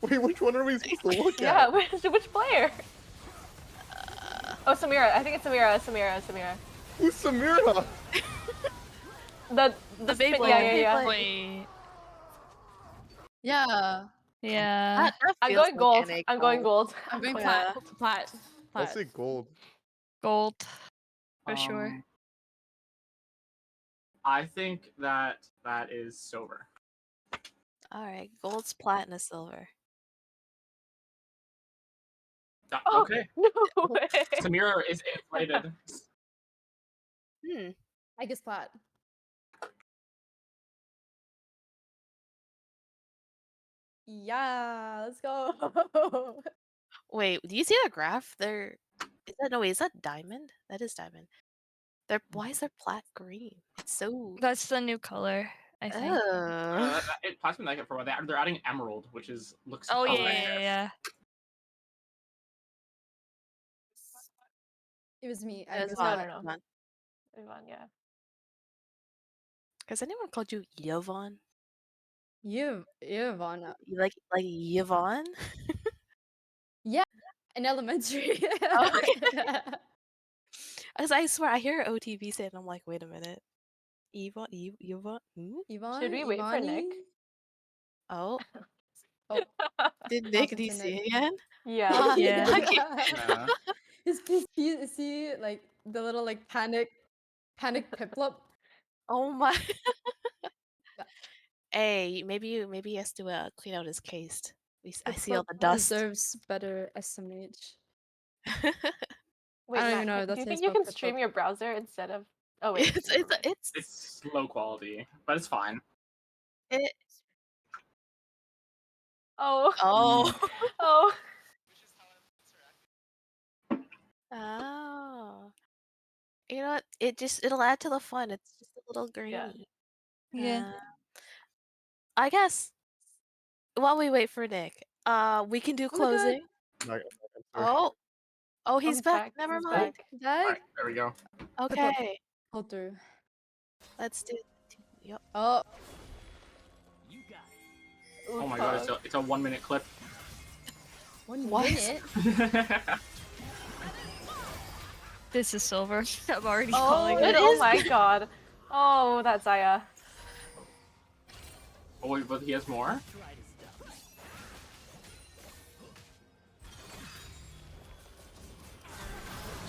Wait, which one are we supposed to look Yeah, at? which player? Oh, Samira. I think it's Samira. Who's Samira? The Beyblade. yeah. Wait. Yeah. Yeah. That I'm feels going like gold. NA I'm going gold. I'm going Yeah. plat. I'll say gold. Gold. For sure. I think that is silver. All right, gold's plat and a silver. Oh, Okay. no way. Samira is inflated. I guess plat. Yeah, let's go. Wait, do you see the graph? Is that diamond? That is diamond. Why is their plat green? It's so. That's the new color, I think. It passed me like it for a while. They're adding emerald, which looks Oh, hilarious. yeah. It was me. I It was guess Yvonne. plat. Yvonne. Yvonne, yeah. Has anyone called you Yvonne? Yvonne. Like Yvonne? Yeah, in elementary. Oh, okay. As I swear, I hear OTV say it, and I'm like, wait a minute. Yvonne? Yvonne? Yvonne. Should we wait for Nick? Oh. Oh. Did Nick, do you see it again? Yeah. Yeah. Yeah. See like the little like panic piplup. Oh my. Hey, maybe he has to clean out his case. I see all the dust. Deserves better SMH. Wait, I don't Matt, even know. do That's you how think you you can spell stream piplup. your browser instead of? Oh wait, It's It's low quality, but it's fine. it. Oh. Oh. Oh. Oh. You know what? It'll add to the fun. It's just a little grainy. Yeah. I guess while we wait for Nick, we can do Oh my God. closing. Oh, he's he's back. back. Never He's mind. back. All right, there we go. Okay, Hold through. let's do. Yep. Oh. Oh my god, it's a 1 minute clip. 1 What? minute. This is silver. I'm already Oh, calling it. oh my god. Oh, that's Zaya. Oh wait, but he has more?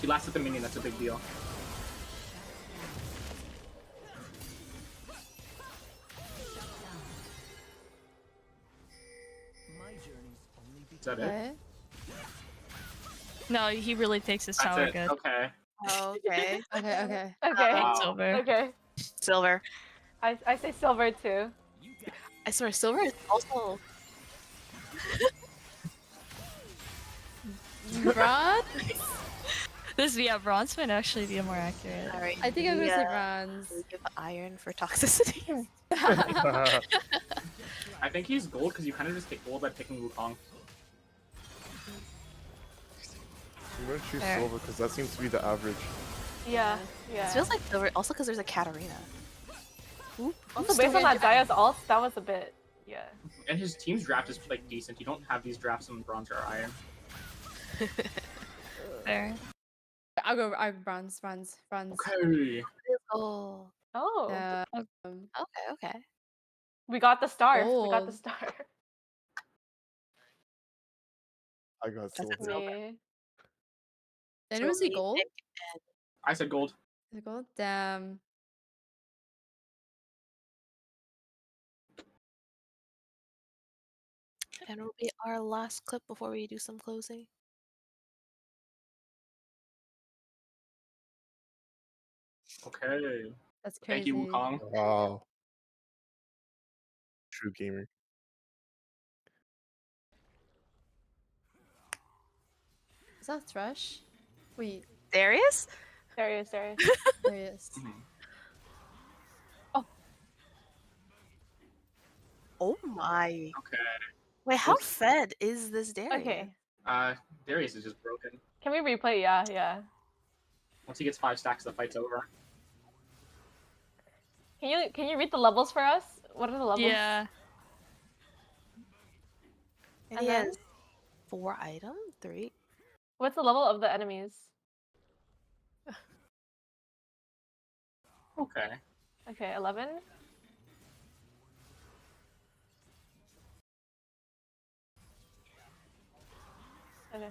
He lasted the minion, that's a big deal. Is that it? No, he really takes his That's tower it. good. Okay. Okay. Okay. Okay. Wow. Silver. Okay. Silver. I say silver too. I swear, silver is also. Bronze? Bronze might actually be more accurate. All right. I think I'm gonna say bronze. We give iron for toxicity. I think he's gold because you kind of just get gold by picking Wukong. I'm gonna choose Fair. silver because that seems to be the average. Yeah. It feels like silver, also because there's a Katarina. Also, based on that Zaya's ult, that was a bit. Yeah. And his team's draft is like decent. You don't have these drafts in bronze or iron. Fair. I'll go bronze. Okay. Oh. Oh. Yeah. Okay. We got the star. We got the Gold. star. I got silver. Me. Did anyone say gold? I said gold. Is it gold? Damn. And it'll be our last clip before we do some closing. Okay. That's crazy. Thank you, Wukong. Wow. True gamer. Is that Thresh? Wait. Darius? Darius. Darius. Oh my. Okay. Wait, how fed is this Darius? Okay. Darius is just broken. Can we replay? Yeah. Once he gets 5 stacks, the fight's over. Can you read the levels for us? What are the levels? Yeah. And he has 4 items? 3? What's the level of the enemies? Okay. Okay, 11. Okay.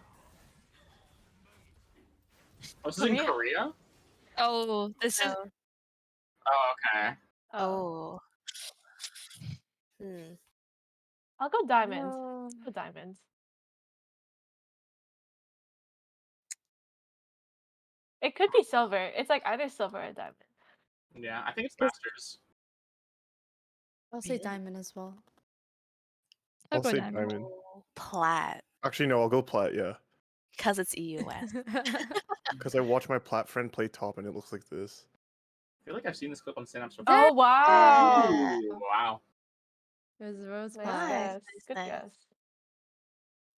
Oh, this is in Korea? Korea? Oh, this is No. Oh, okay. Oh. Hmm. I'll go diamond. No. Go diamond. It could be silver. It's like either silver or diamond. Yeah, I think it's 'Cause- Masters. I'll say Really? diamond as well. I'll I'll go say diamond. diamond. Oh, plat. Actually, no, I'll go plat. Yeah, Because it's EUS. because I watched my plat friend play top, and it looks like this. I feel like I've seen this clip on Synapse before. Oh wow! Ooh, wow. It was rose Nice plat. Nice, guess. nice, Good nice. guess.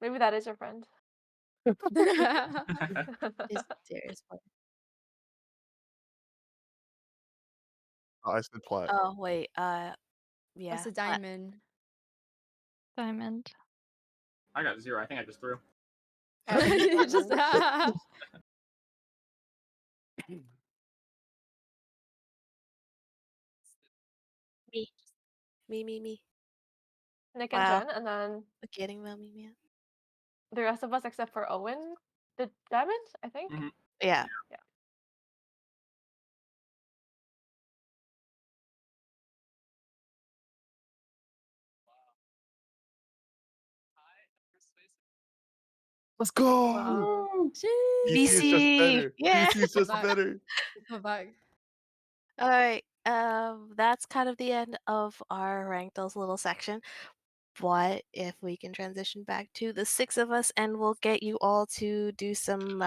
Maybe that is your friend. Is serious. I said plat. Oh wait. I'll Yeah. say Plat. diamond. Diamond. I got 0. I think I just threw. Just Me. Me. Nick and Wow. Jen, and then Forgetting about me, man. the rest of us except for Owen. The diamond, I think. Mhm. Yeah. Yeah. Let's go. Wow. BC is just BC. better. Yeah. BC is just Back. better. Go back. All right. That's kind of the end of our Rankdals little section. What if we can transition back to the 6 of us, and we'll get you all to do some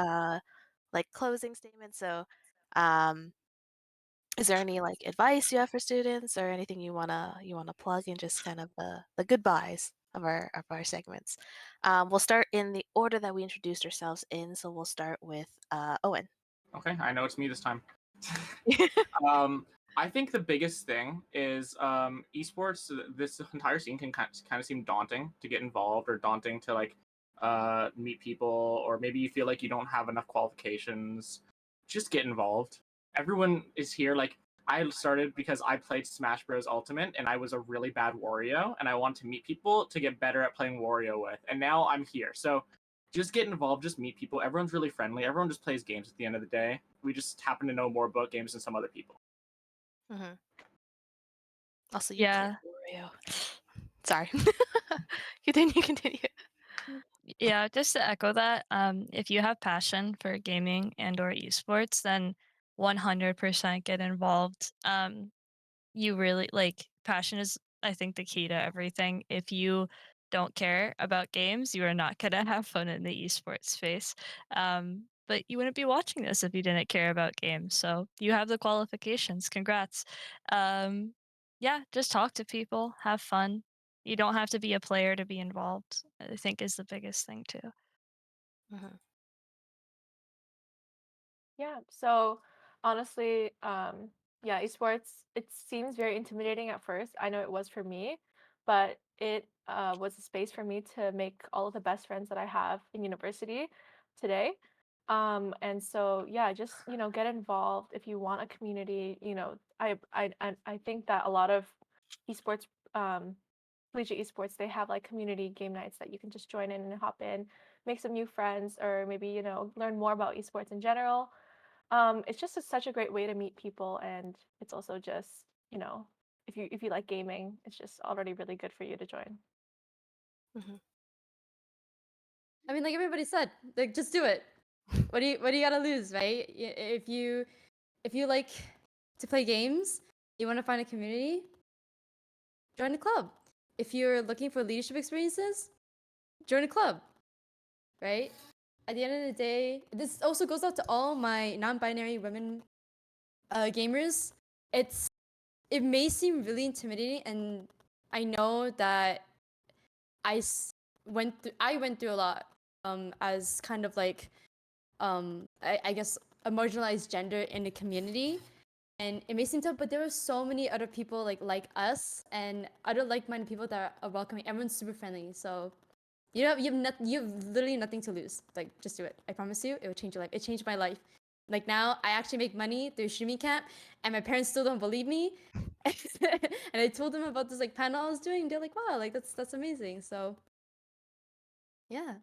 like closing statements. So, is there any like advice you have for students, or anything you wanna plug in, just kind of the goodbyes of our segments? We'll start in the order that we introduced ourselves in. So we'll start with Owen. Okay, I know it's me this time. I think the biggest thing is esports. This entire scene can kind of seem daunting to get involved, or daunting to like meet people, or maybe you feel like you don't have enough qualifications. Just get involved. Everyone is here. Like, I started because I played Smash Bros. Ultimate, and I was a really bad Wario, and I want to meet people to get better at playing Wario with. And now I'm here. So just get involved, just meet people. Everyone's really friendly. Everyone just plays games at the end of the day. We just happen to know more about games than some other people. Mm-hmm. Also, you Yeah. can't Wario. Sorry. Continue. Yeah, just to echo that, if you have passion for gaming and or esports, then 100% get involved. You really like passion is, I think, the key to everything. If you don't care about games, you are not gonna have fun in the esports space. But you wouldn't be watching this if you didn't care about games. So you have the qualifications. Congrats. Yeah, just talk to people, have fun. You don't have to be a player to be involved, I think is the biggest thing too. Mm-hmm. Yeah. So honestly, yeah, esports, it seems very intimidating at first. I know it was for me, but it was a space for me to make all of the best friends that I have in university today. And so yeah, just get involved if you want a community. I think that a lot of esports, collegiate esports, they have like community game nights that you can just join in and hop in, make some new friends, or maybe learn more about esports in general. It's just such a great way to meet people, and it's also just, if you like gaming, it's just already really good for you to join. Mm-hmm. I mean, like everybody said, like just do it. What do you gotta lose, right? If you like to play games, you want to find a community, join a club. If you're looking for leadership experiences, join a club, right? At the end of the day, this also goes out to all my non-binary women gamers. It may seem really intimidating, and I know that I went through a lot as kind of like I guess a marginalized gender in the community, and it may seem tough, but there were so many other people like us and other like-minded people that are welcoming. Everyone's super friendly, so you have literally nothing to lose. Like, just do it. I promise you, it will change your life. It changed my life. like now I actually make money through streaming camp, and my parents still don't believe me. And I told them about this like panel I was doing. They're like, wow, like that's amazing. So yeah.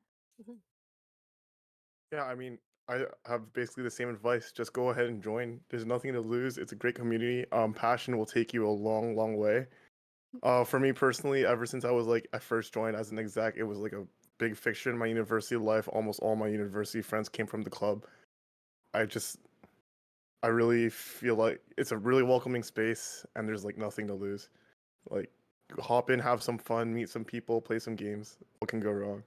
Yeah, I mean, I have basically the same advice. Just go ahead and join. There's nothing to lose. It's a great community. Passion will take you a long, long way. For me personally, ever since I first joined as an exec, it was like a big fixture in my university life. Almost all my university friends came from the club. I just, I really feel like it's a really welcoming space, and there's like nothing to lose. Like, hop in, have some fun, meet some people, play some games. What can go wrong?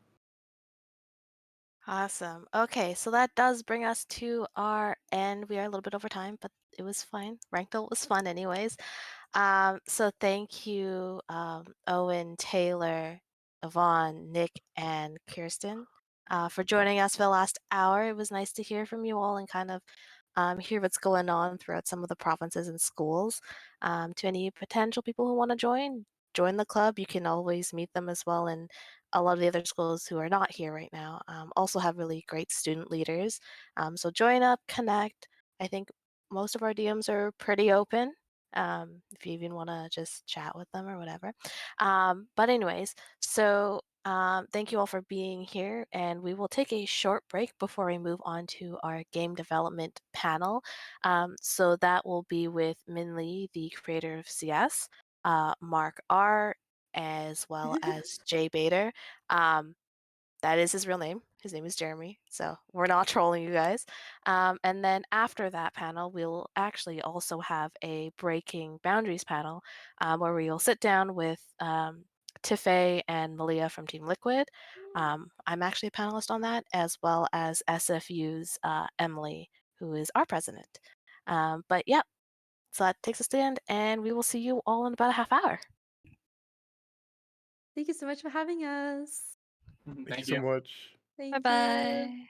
Awesome. Okay, so that does bring us to our end. We are a little bit over time, but it was fine. Ranked was fun anyways. So thank you, Owen, Taylor, Yvonne, Nick, and Kirsten, for joining us for the last hour. It was nice to hear from you all and kind of hear what's going on throughout some of the provinces and schools. To any potential people who want to join the club. You can always meet them as well. And a lot of the other schools who are not here right now also have really great student leaders. So join up, connect. I think most of our DMs are pretty open. If you even want to just chat with them or whatever. But anyways, so thank you all for being here, and we will take a short break before we move on to our game development panel. So that will be with Min Lee, the creator of CS, Mark R, as well as Jay Bader. That is his real name. His name is Jeremy, so we're not trolling you guys. And then after that panel, we'll actually also have a Breaking Boundaries panel where we'll sit down with Tiffay and Malia from Team Liquid. I'm actually a panelist on that, as well as SFU's Emily, who is our president. But yeah, so that takes us to the end, and we will see you all in about a half hour. Thank you so much for having us. Thank you so much. Thank Bye you. bye.